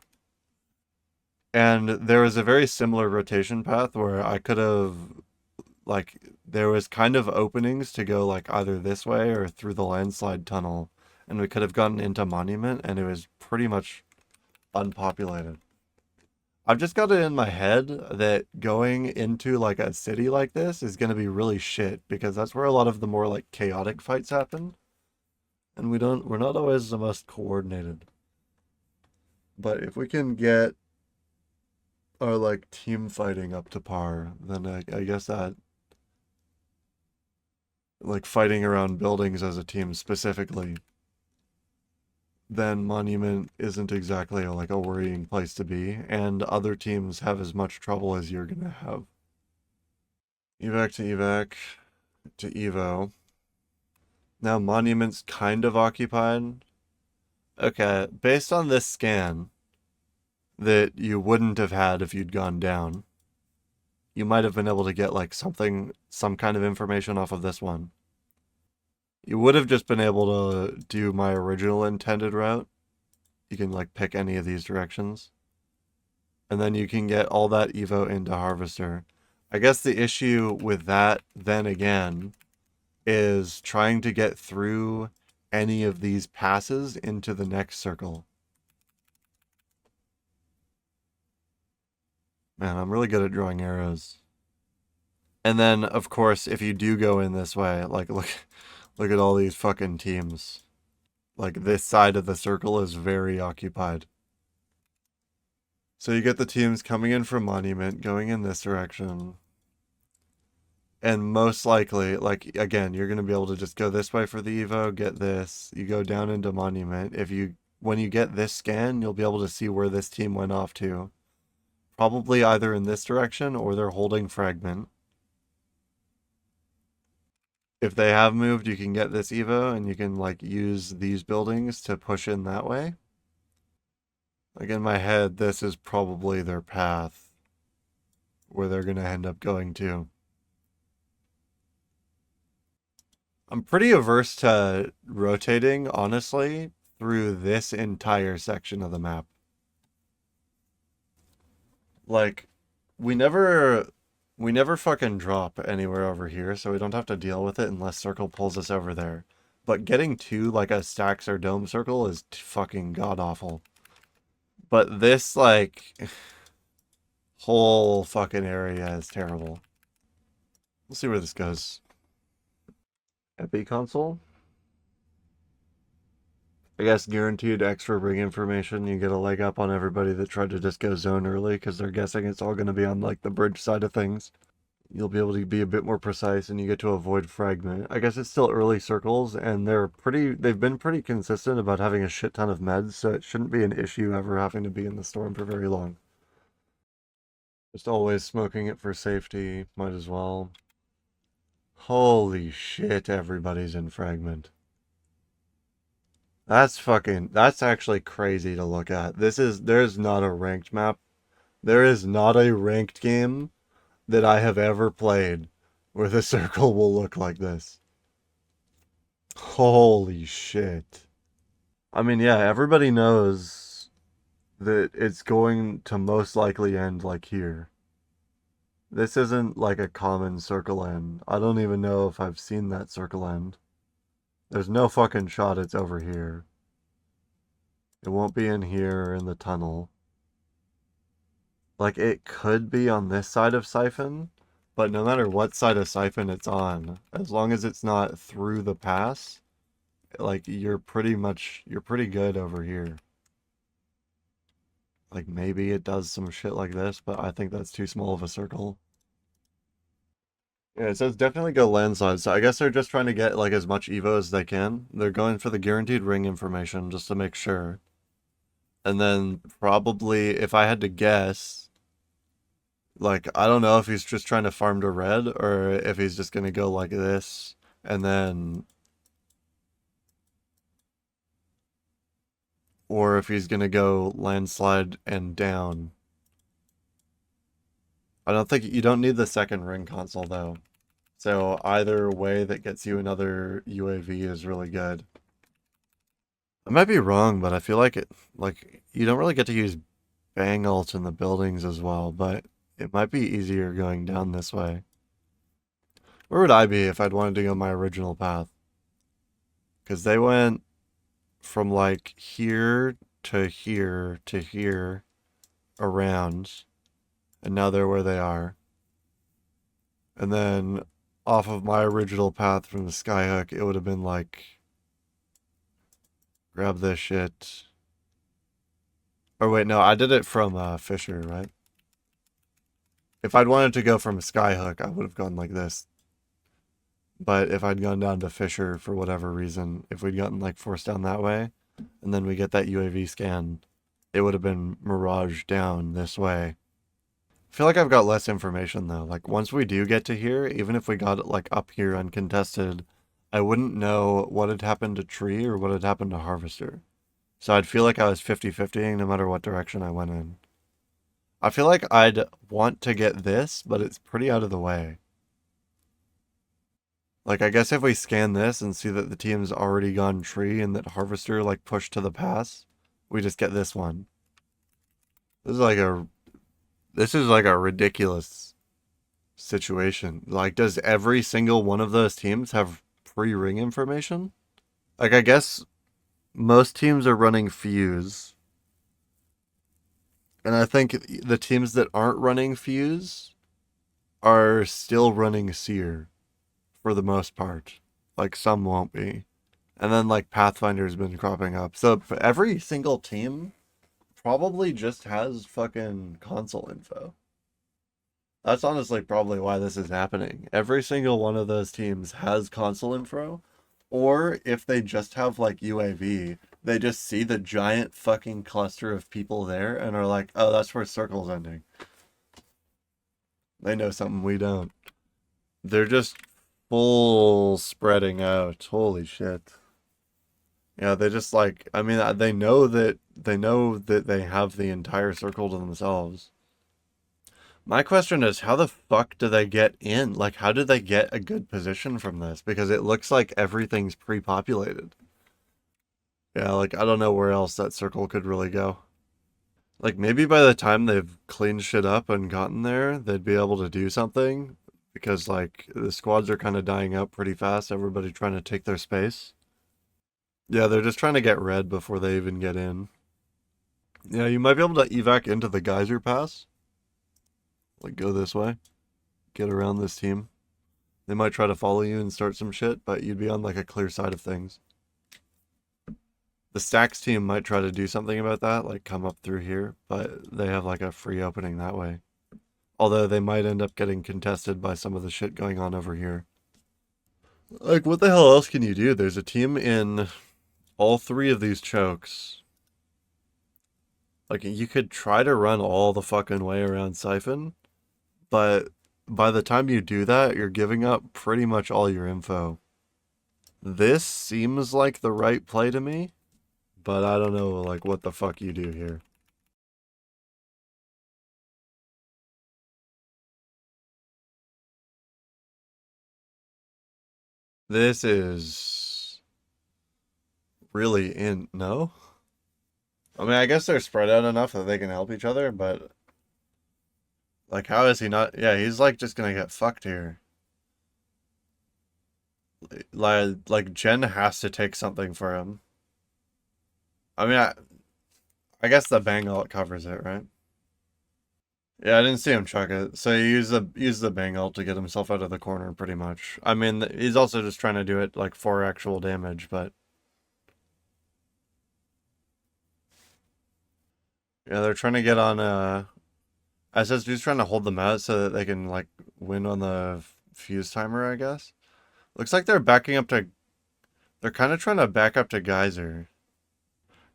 And there was a very similar rotation path where I could have like there was kind of openings to go like either this way or through the landslide tunnel, and we could have gotten into Monument, and it was pretty much unpopulated. I've just got it in my head that going into like a city like this is going to be really shit because that's where a lot of the more like chaotic fights happen, and we're not always the most coordinated. But if we can get our like team fighting up to par, then I guess that like fighting around buildings as a team specifically, then Monument isn't exactly like a worrying place to be, and other teams have as much trouble as you're gonna have. Evac to Evo. Now Monument's kind of occupied. Okay, based on this scan that you wouldn't have had if you'd gone down, you might have been able to get like some kind of information off of this one. You would have just been able to do my original intended route. You can like pick any of these directions. And then you can get all that Evo into Harvester. I guess the issue with that, then again, is trying to get through any of these passes into the next circle. Man, I'm really good at drawing arrows. And then, of course, if you do go in this way, like, look at all these fucking teams. Like, this side of the circle is very occupied. So you get the teams coming in from Monument, going in this direction. And most likely, like, again, you're going to be able to just go this way for the Evo, get this. You go down into Monument. When you get this scan, you'll be able to see where this team went off to. Probably either in this direction or they're holding Fragment. If they have moved, you can get this Evo and you can like use these buildings to push in that way. Like in my head, this is probably their path where they're going to end up going to. I'm pretty averse to rotating, honestly, through this entire section of the map. Like, we never fucking drop anywhere over here, so we don't have to deal with it unless Circle pulls us over there. But getting to, like, a stacks or dome circle is fucking god-awful. But this, like, whole fucking area is terrible. We'll see where this goes. Epi console? I guess guaranteed extra ring information. You get a leg up on everybody that tried to just go zone early because they're guessing it's all going to be on, like, the bridge side of things. You'll be able to be a bit more precise and you get to avoid fragment. I guess it's still early circles and they've been pretty consistent about having a shit ton of meds, so it shouldn't be an issue ever having to be in the storm for very long. Just always smoking it for safety, might as well. Holy shit, everybody's in fragment. That's actually crazy to look at. There's not a ranked map. There is not a ranked game that I have ever played where the circle will look like this. Holy shit. I mean, yeah, everybody knows that it's going to most likely end like here. This isn't like a common circle end. I don't even know if I've seen that circle end. There's no fucking shot it's over here. It won't be in here or in the tunnel. Like, it could be on this side of Siphon, but no matter what side of Siphon it's on, as long as it's not through the pass, like you're pretty good over here. Like maybe it does some shit like this, but I think that's too small of a circle. Yeah, it says definitely go landslide. So I guess they're just trying to get like as much Evo as they can. They're going for the guaranteed ring information just to make sure. And then probably, if I had to guess, like I don't know if he's just trying to farm to red or if he's just gonna go like this and then, or if he's gonna go landslide and down. I don't think you don't need the second ring console though. So either way that gets you another UAV is really good. I might be wrong, but I feel like you don't really get to use bang ult in the buildings as well, but it might be easier going down this way. Where would I be if I'd wanted to go my original path? Because they went from like here to here to here around, and now they're where they are. And then off of my original path from the skyhook, it would have been like, grab this shit. Or wait, no, I did it from Fisher, right? If I'd wanted to go from skyhook, I would have gone like this. But if I'd gone down to Fisher for whatever reason, if we'd gotten like forced down that way, and then we get that UAV scan, it would have been Mirage down this way. I feel like I've got less information though. Like once we do get to here, even if we got it like up here uncontested, I wouldn't know what had happened to Tree or what had happened to Harvester. So I'd feel like I was 50-50 no matter what direction I went in. I feel like I'd want to get this, but it's pretty out of the way. Like, I guess if we scan this and see that the team's already gone Tree and that Harvester, like, pushed to the pass, we just get this one. This is like a ridiculous situation. Like, does every single one of those teams have pre-ring information? Like, I guess most teams are running Fuse. And I think the teams that aren't running Fuse are still running Seer for the most part. Like, some won't be. And then, like, Pathfinder's been cropping up. So, every single team probably just has fucking console info. That's honestly probably why this is happening. Every single one of those teams has console info. Or if they just have, like, UAV, they just see the giant fucking cluster of people there and are like, oh, that's where Circle's ending. They know something we don't. They're just full spreading out. Holy shit. Yeah, they just like, I mean, they know that they have the entire circle to themselves. My question is, how the fuck do they get in? Like, how do they get a good position from this? Because it looks like everything's pre-populated. Yeah, like, I don't know where else that circle could really go. Like, maybe by the time they've cleaned shit up and gotten there, they'd be able to do something. Because, like, the squads are kind of dying out pretty fast. Everybody trying to take their space. Yeah, they're just trying to get red before they even get in. Yeah, you might be able to evac into the geyser pass. Like, go this way. Get around this team. They might try to follow you and start some shit, but you'd be on, like, a clear side of things. The Stacks team might try to do something about that, like come up through here, but they have, like, a free opening that way. Although they might end up getting contested by some of the shit going on over here. Like, what the hell else can you do? There's a team in all three of these chokes. Like, you could try to run all the fucking way around Siphon, but by the time you do that, you're giving up pretty much all your info. This seems like the right play to me, but I don't know, like, what the fuck you do here. This is really no? I mean, I guess they're spread out enough that they can help each other, but like, how is he not? Yeah, he's like just gonna get fucked here. Like Jen has to take something for him. I mean, I guess the bang ult covers it, right? Yeah, I didn't see him chuck it. So he used the bang ult to get himself out of the corner, pretty much. I mean, he's also just trying to do it like for actual damage, but yeah, they're trying to get on. SSG's trying to hold them out so that they can like win on the fuse timer, I guess. Looks like they're backing up to. They're kind of trying to back up to Geyser.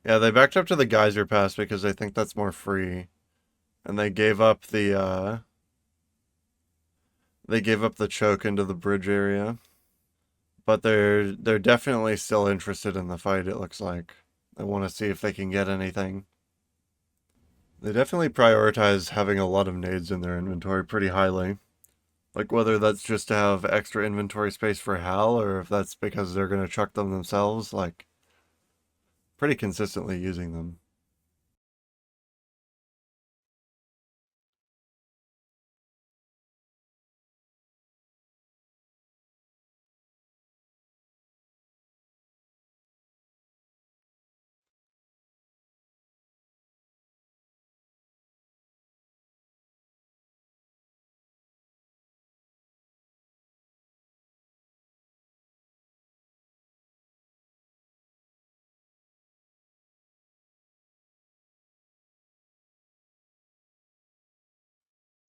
Yeah, they backed up to the Geyser pass because they think that's more free, and they gave up the choke into the bridge area. But they're definitely still interested in the fight. It looks like they want to see if they can get anything. They definitely prioritize having a lot of nades in their inventory pretty highly. Like whether that's just to have extra inventory space for Hal or if that's because they're gonna chuck them themselves, like pretty consistently using them.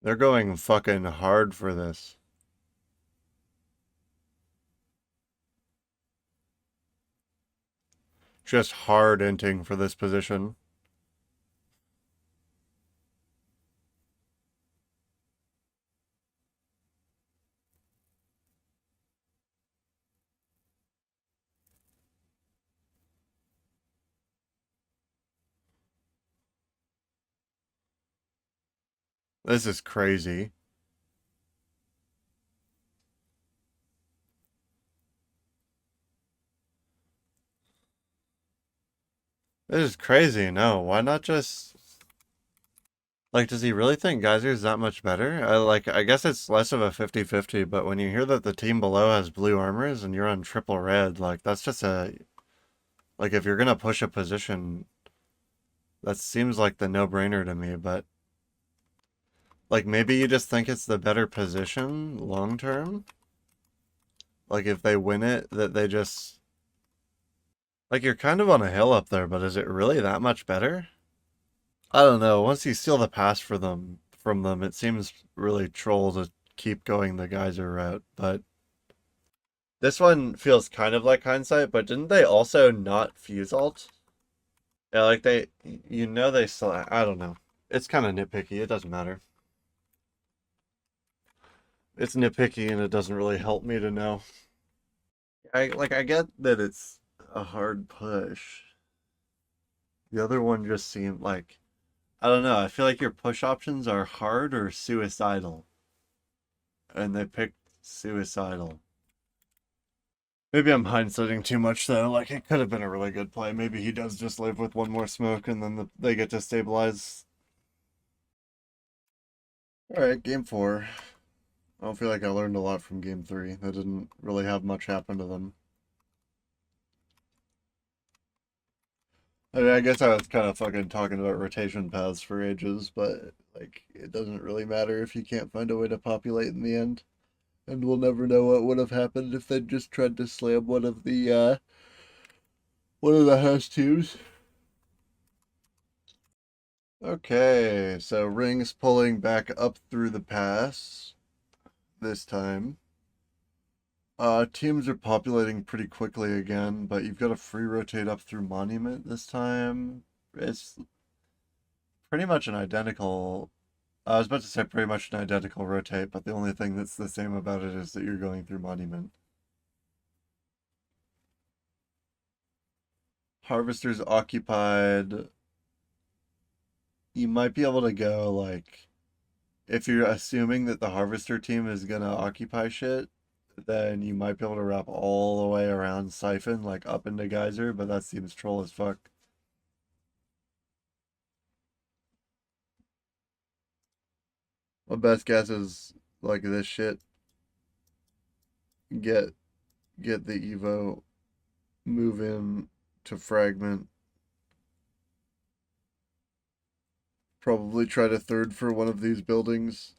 They're going fucking hard for this. Just hard inting for this position. This is crazy. This is crazy. No, why not just like does he really think Geyser's that much better? I guess it's less of a 50-50, but when you hear that the team below has blue armors and you're on triple red, like that's just a like if you're gonna push a position, that seems like the no-brainer to me, but like maybe you just think it's the better position long term? Like if they win it, that they just like you're kind of on a hill up there, but is it really that much better? I don't know. Once you steal the pass for them from them, it seems really troll to keep going the geyser route. But this one feels kind of like hindsight, but didn't they also not fuse alt? Yeah, like they still, I don't know. It's kind of nitpicky. It doesn't matter. It's nitpicky and it doesn't really help me to know. I get that it's a hard push. The other one just seemed like I don't know. I feel like your push options are hard or suicidal, and they picked suicidal. Maybe I'm hindsighting too much though. Like it could have been a really good play. Maybe he does just live with one more smoke and then they get to stabilize. All right, game four. I don't feel like I learned a lot from game three. That didn't really have much happen to them. I mean, I guess I was kind of fucking talking about rotation paths for ages, but like it doesn't really matter if you can't find a way to populate in the end. And we'll never know what would have happened if they'd just tried to slam one of the house twos. Okay, so Ring's pulling back up through the pass this time. Teams are populating pretty quickly again, but you've got a free rotate up through Monument this time. It's pretty much an identical. I was about to say pretty much an identical rotate, but the only thing that's the same about it is that you're going through Monument. Harvester's occupied. You might be able to go like if you're assuming that the Harvester team is gonna occupy shit, then you might be able to wrap all the way around Siphon, like up into Geyser, but that seems troll as fuck. My best guess is like this shit. Get get the Evo, move in to fragment. Probably try to third for one of these buildings.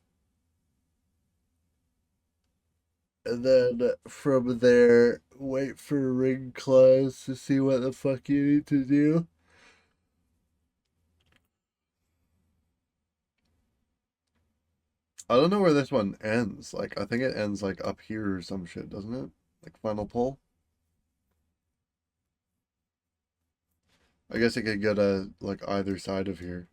And then from there, wait for ring claws to see what the fuck you need to do. I don't know where this one ends. Like, I think it ends like up here or some shit, doesn't it? Like final pull. I guess it could go to like either side of here.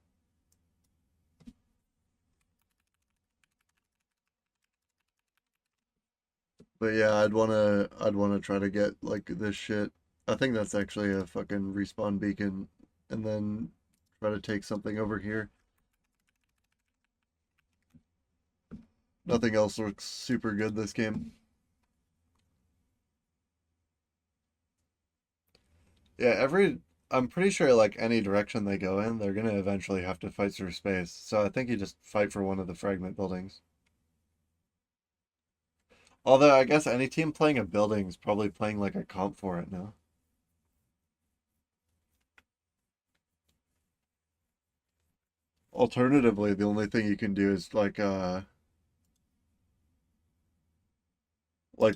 But yeah, I'd wanna try to get like this shit. I think that's actually a fucking respawn beacon, and then try to take something over here. Nothing else looks super good this game. Yeah, I'm pretty sure like any direction they go in, they're gonna eventually have to fight through space. So I think you just fight for one of the fragment buildings. Although I guess any team playing a building is probably playing like a comp for it now. Alternatively, the only thing you can do is like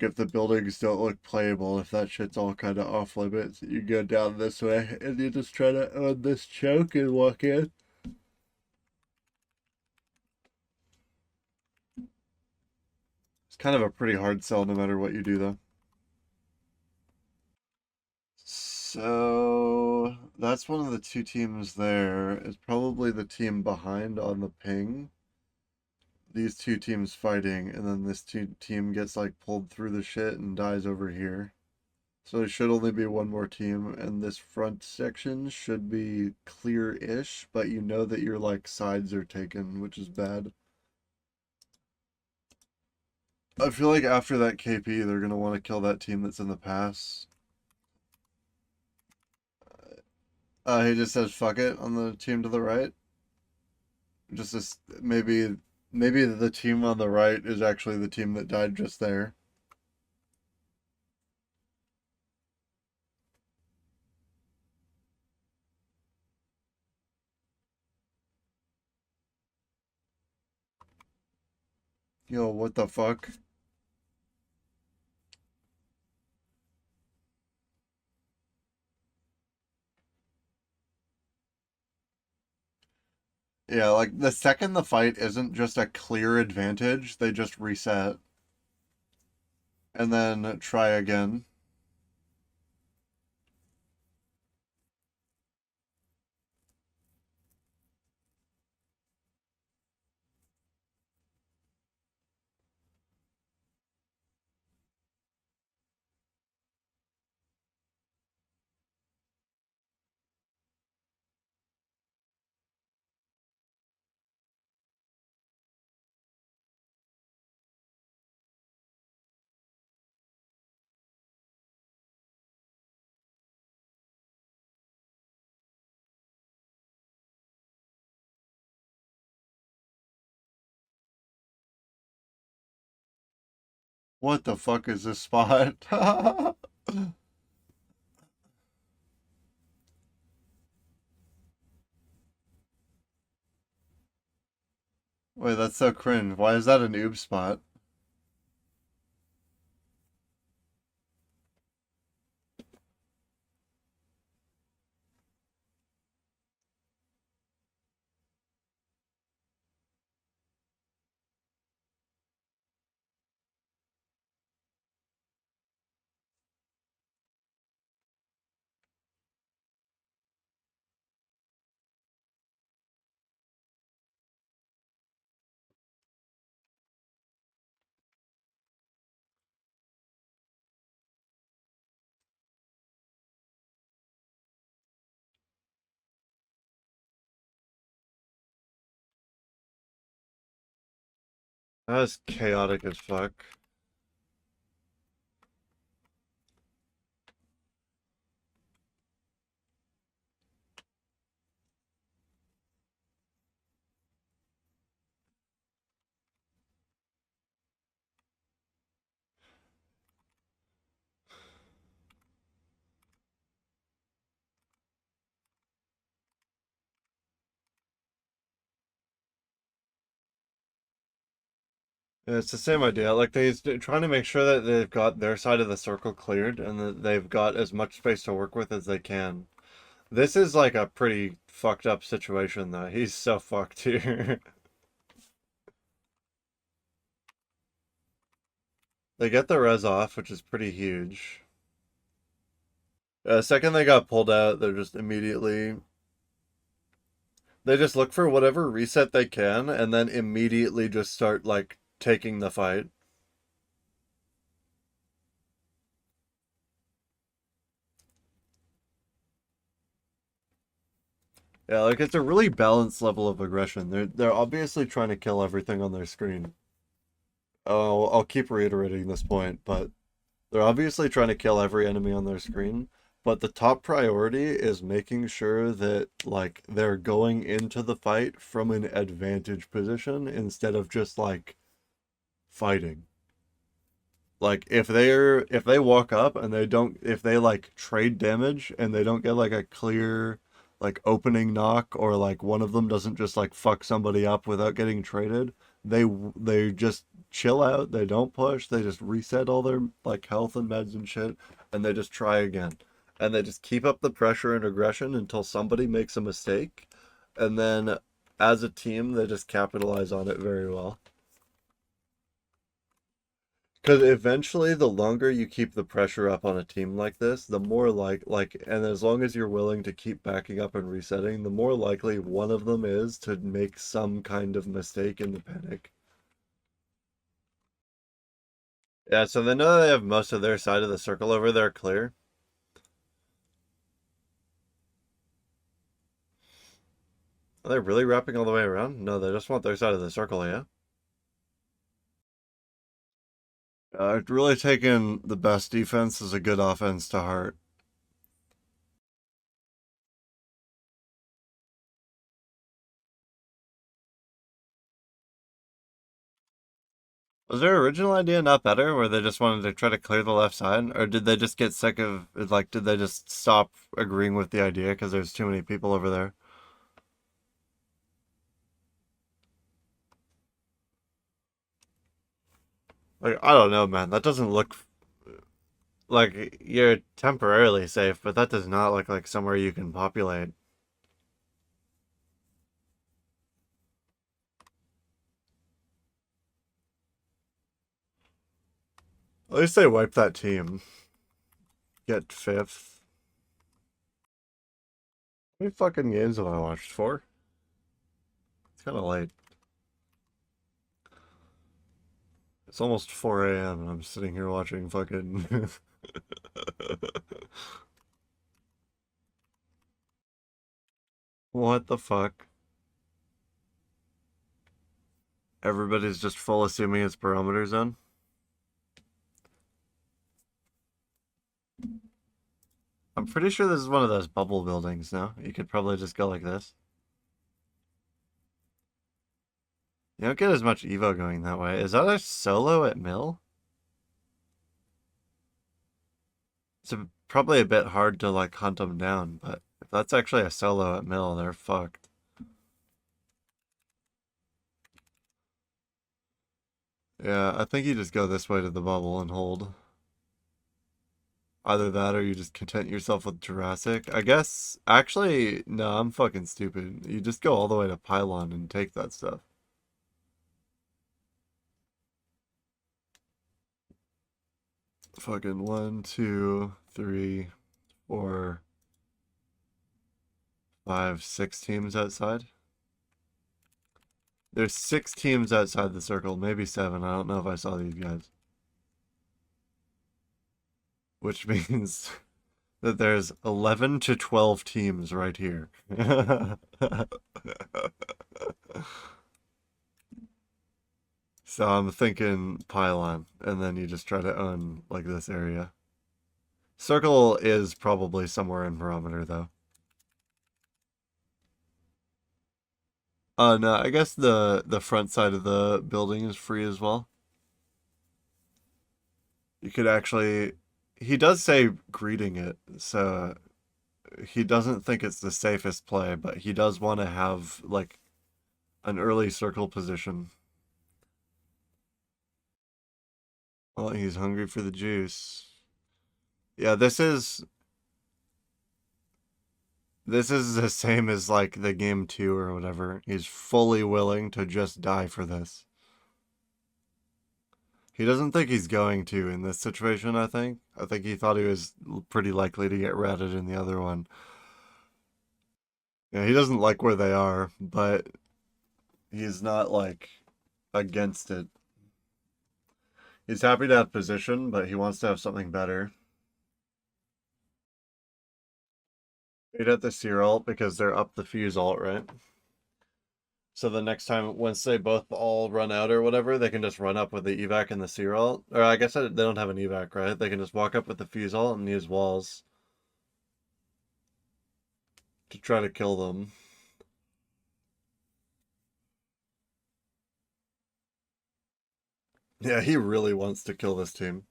if the buildings don't look playable, if that shit's all kind of off limits, you go down this way and you just try to own this choke and walk in. It's kind of a pretty hard sell no matter what you do though. So that's one of the two teams there. It's probably the team behind on the ping. These two teams fighting, and then this team gets like pulled through the shit and dies over here. So it should only be one more team, and this front section should be clear-ish, but you know that your like sides are taken, which is bad. I feel like after that KP, they're gonna want to kill that team that's in the pass. He just says fuck it on the team to the right. Just this, maybe the team on the right is actually the team that died just there. Yo, what the fuck? Yeah, like the second the fight isn't just a clear advantage, they just reset and then try again. What the fuck is this spot? Wait, that's so cringe. Why is that a noob spot? That's chaotic as fuck. It's the same idea. Like they're trying to make sure that they've got their side of the circle cleared and that they've got as much space to work with as they can. This is like a pretty fucked up situation though. He's so fucked here. They get the res off, which is pretty huge. Second they got pulled out, they're just immediately they just look for whatever reset they can and then immediately just start like taking the fight. Yeah, like it's a really balanced level of aggression. They're obviously trying to kill everything on their screen. Oh, I'll keep reiterating this point, but they're obviously trying to kill every enemy on their screen, but the top priority is making sure that like they're going into the fight from an advantage position instead of just like fighting. Like if they walk up and they don't if they like trade damage and they don't get like a clear like opening knock or like one of them doesn't just like fuck somebody up without getting traded, they just chill out, they don't push, they just reset all their like health and meds and shit and they just try again. And they just keep up the pressure and aggression until somebody makes a mistake and then as a team they just capitalize on it very well. Because eventually, the longer you keep the pressure up on a team like this, the more and as long as you're willing to keep backing up and resetting, the more likely one of them is to make some kind of mistake in the panic. Yeah, so they know they have most of their side of the circle over there clear. Are they really wrapping all the way around? No, they just want their side of the circle, yeah? Really taking the best defense is a good offense to heart. Was their original idea not better, where they just wanted to try to clear the left side, or did they just get sick of like? Did they just stop agreeing with the idea because there's too many people over there? Like I don't know, man. That doesn't look like you're temporarily safe, but that does not look like somewhere you can populate. At least they wiped that team. Get fifth. How many fucking games have I watched? Four? It's kind of late. It's almost 4 a.m. and I'm sitting here watching fucking. What the fuck? Everybody's just full assuming it's barometer zone. I'm pretty sure this is one of those bubble buildings now. You could probably just go like this. You don't get as much Evo going that way. Is that a solo at mill? Probably a bit hard to like hunt them down, but if that's actually a solo at mill, they're fucked. Yeah, I think you just go this way to the bubble and hold. Either that or you just content yourself with Jurassic. I guess, actually, no, I'm fucking stupid. You just go all the way to Pylon and take that stuff. Fucking one, two, three, four, five, six teams outside. There's six teams outside the circle, maybe seven. I don't know if I saw these guys. Which means that there's 11 to 12 teams right here. So I'm thinking pylon, and then you just try to own like this area. Circle is probably somewhere in barometer though. No, I guess the front side of the building is free as well. You could actually he does say greeting it, so he doesn't think it's the safest play, but he does want to have like an early circle position. Oh, he's hungry for the juice. Yeah, this is the same as like the game 2 or whatever. He's fully willing to just die for this. He doesn't think he's going to in this situation, I think. I think he thought he was pretty likely to get ratted in the other one. Yeah, he doesn't like where they are, but he's not like against it. He's happy to have position, but he wants to have something better. He'd have the seer ult because they're up the fuse ult, right? So the next time, once they both all run out or whatever, they can just run up with the evac and the seer ult. Or I guess they don't have an evac, right? They can just walk up with the fuse ult and use walls to try to kill them. Yeah, he really wants to kill this team.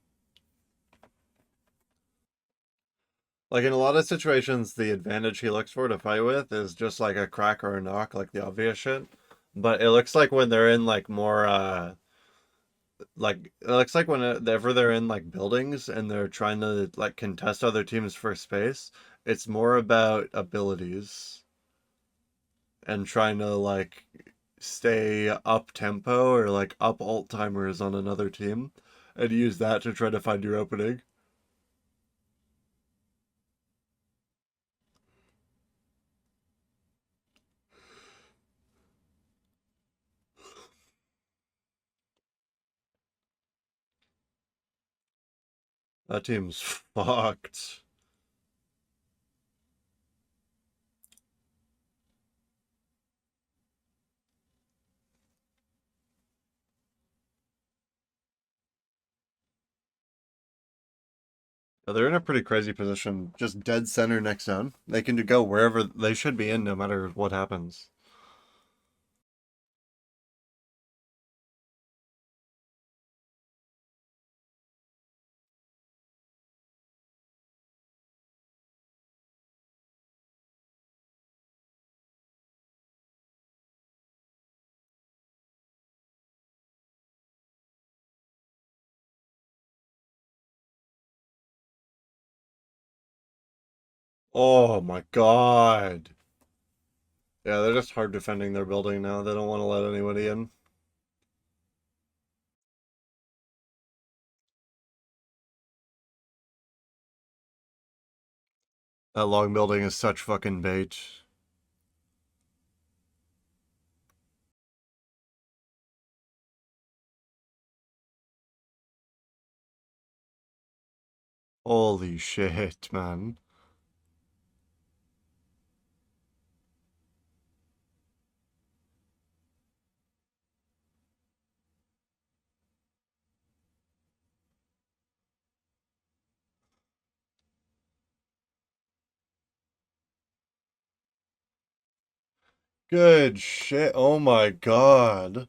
Like in a lot of situations, the advantage he looks for to fight with is just like a crack or a knock, like the obvious shit. But it looks like when they're in like more like it looks like whenever they're in like buildings and they're trying to like contest other teams for space, it's more about abilities and trying to like stay up tempo or like up alt timers on another team and use that to try to find your opening. That team's fucked. Yeah, they're in a pretty crazy position, just dead center next zone. They can go wherever they should be in, no matter what happens. Oh my god. Yeah, they're just hard defending their building now. They don't want to let anybody in. That long building is such fucking bait. Holy shit, man. Good shit. Oh my god.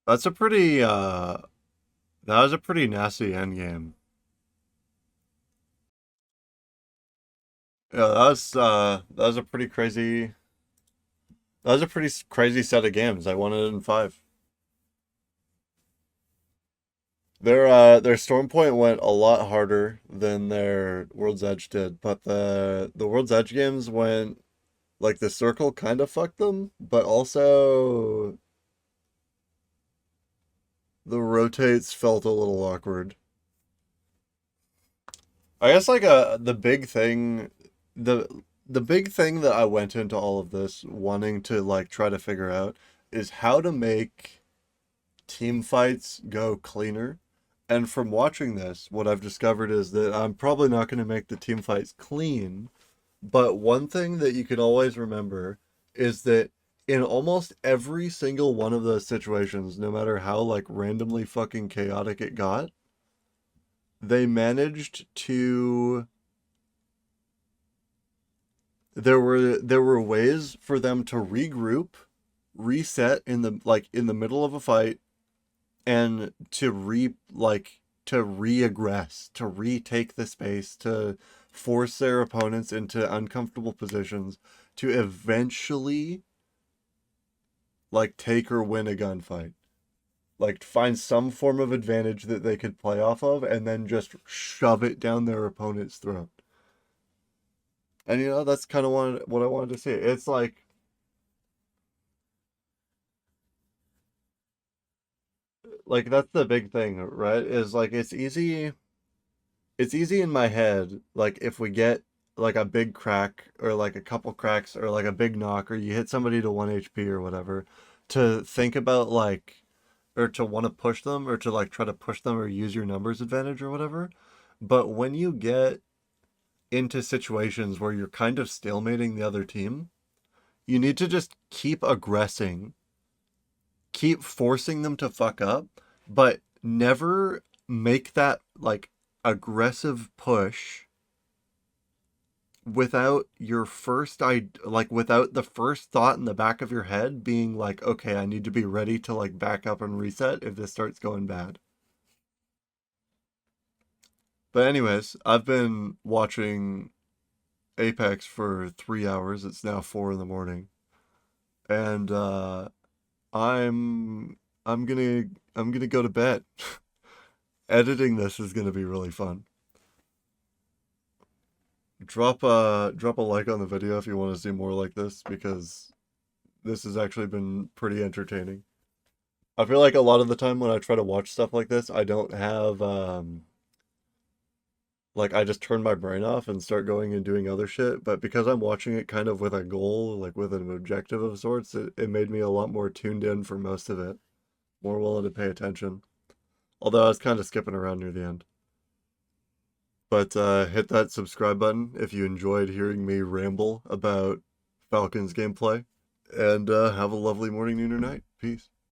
That's a pretty that was a pretty nasty endgame. Yeah, that was a pretty crazy that was a pretty crazy set of games. I won it in 5. Their Storm Point went a lot harder than their World's Edge did, but the World's Edge games went like the circle kind of fucked them, but also the rotates felt a little awkward. I guess like the the big thing that I went into all of this wanting to like try to figure out is how to make team fights go cleaner. And from watching this, what I've discovered is that I'm probably not going to make the team fights clean, but one thing that you can always remember is that in almost every single one of those situations, no matter how like randomly fucking chaotic it got, they managed to there were ways for them to regroup, reset in the like in the middle of a fight and to to reaggress, to retake the space, to force their opponents into uncomfortable positions, to eventually like take or win a gunfight. Like find some form of advantage that they could play off of and then just shove it down their opponent's throat. And that's kind of what I wanted to see. It's like that's the big thing, right? Is like it's easy in my head, like if we get like a big crack or like a couple cracks or like a big knock or you hit somebody to 1 HP or whatever, to think about like or to want to push them or to like try to push them or use your numbers advantage or whatever. But when you get into situations where you're kind of stalemating the other team, you need to just keep aggressing, keep forcing them to fuck up, but never make that like aggressive push without your first like without the first thought in the back of your head being like, okay, I need to be ready to like back up and reset if this starts going bad. But anyways, I've been watching Apex for 3 hours. It's now 4 in the morning, and I'm I'm gonna I'm gonna go to bed. Editing this is gonna be really fun. Drop a like on the video if you want to see more like this because this has actually been pretty entertaining. I feel like a lot of the time when I try to watch stuff like this, I don't have like I just turn my brain off and start going and doing other shit. But because I'm watching it kind of with a goal, like with an objective of sorts, it made me a lot more tuned in for most of it, more willing to pay attention. Although I was kind of skipping around near the end. But hit that subscribe button if you enjoyed hearing me ramble about Falcons gameplay. And have a lovely morning, noon, or night. Peace.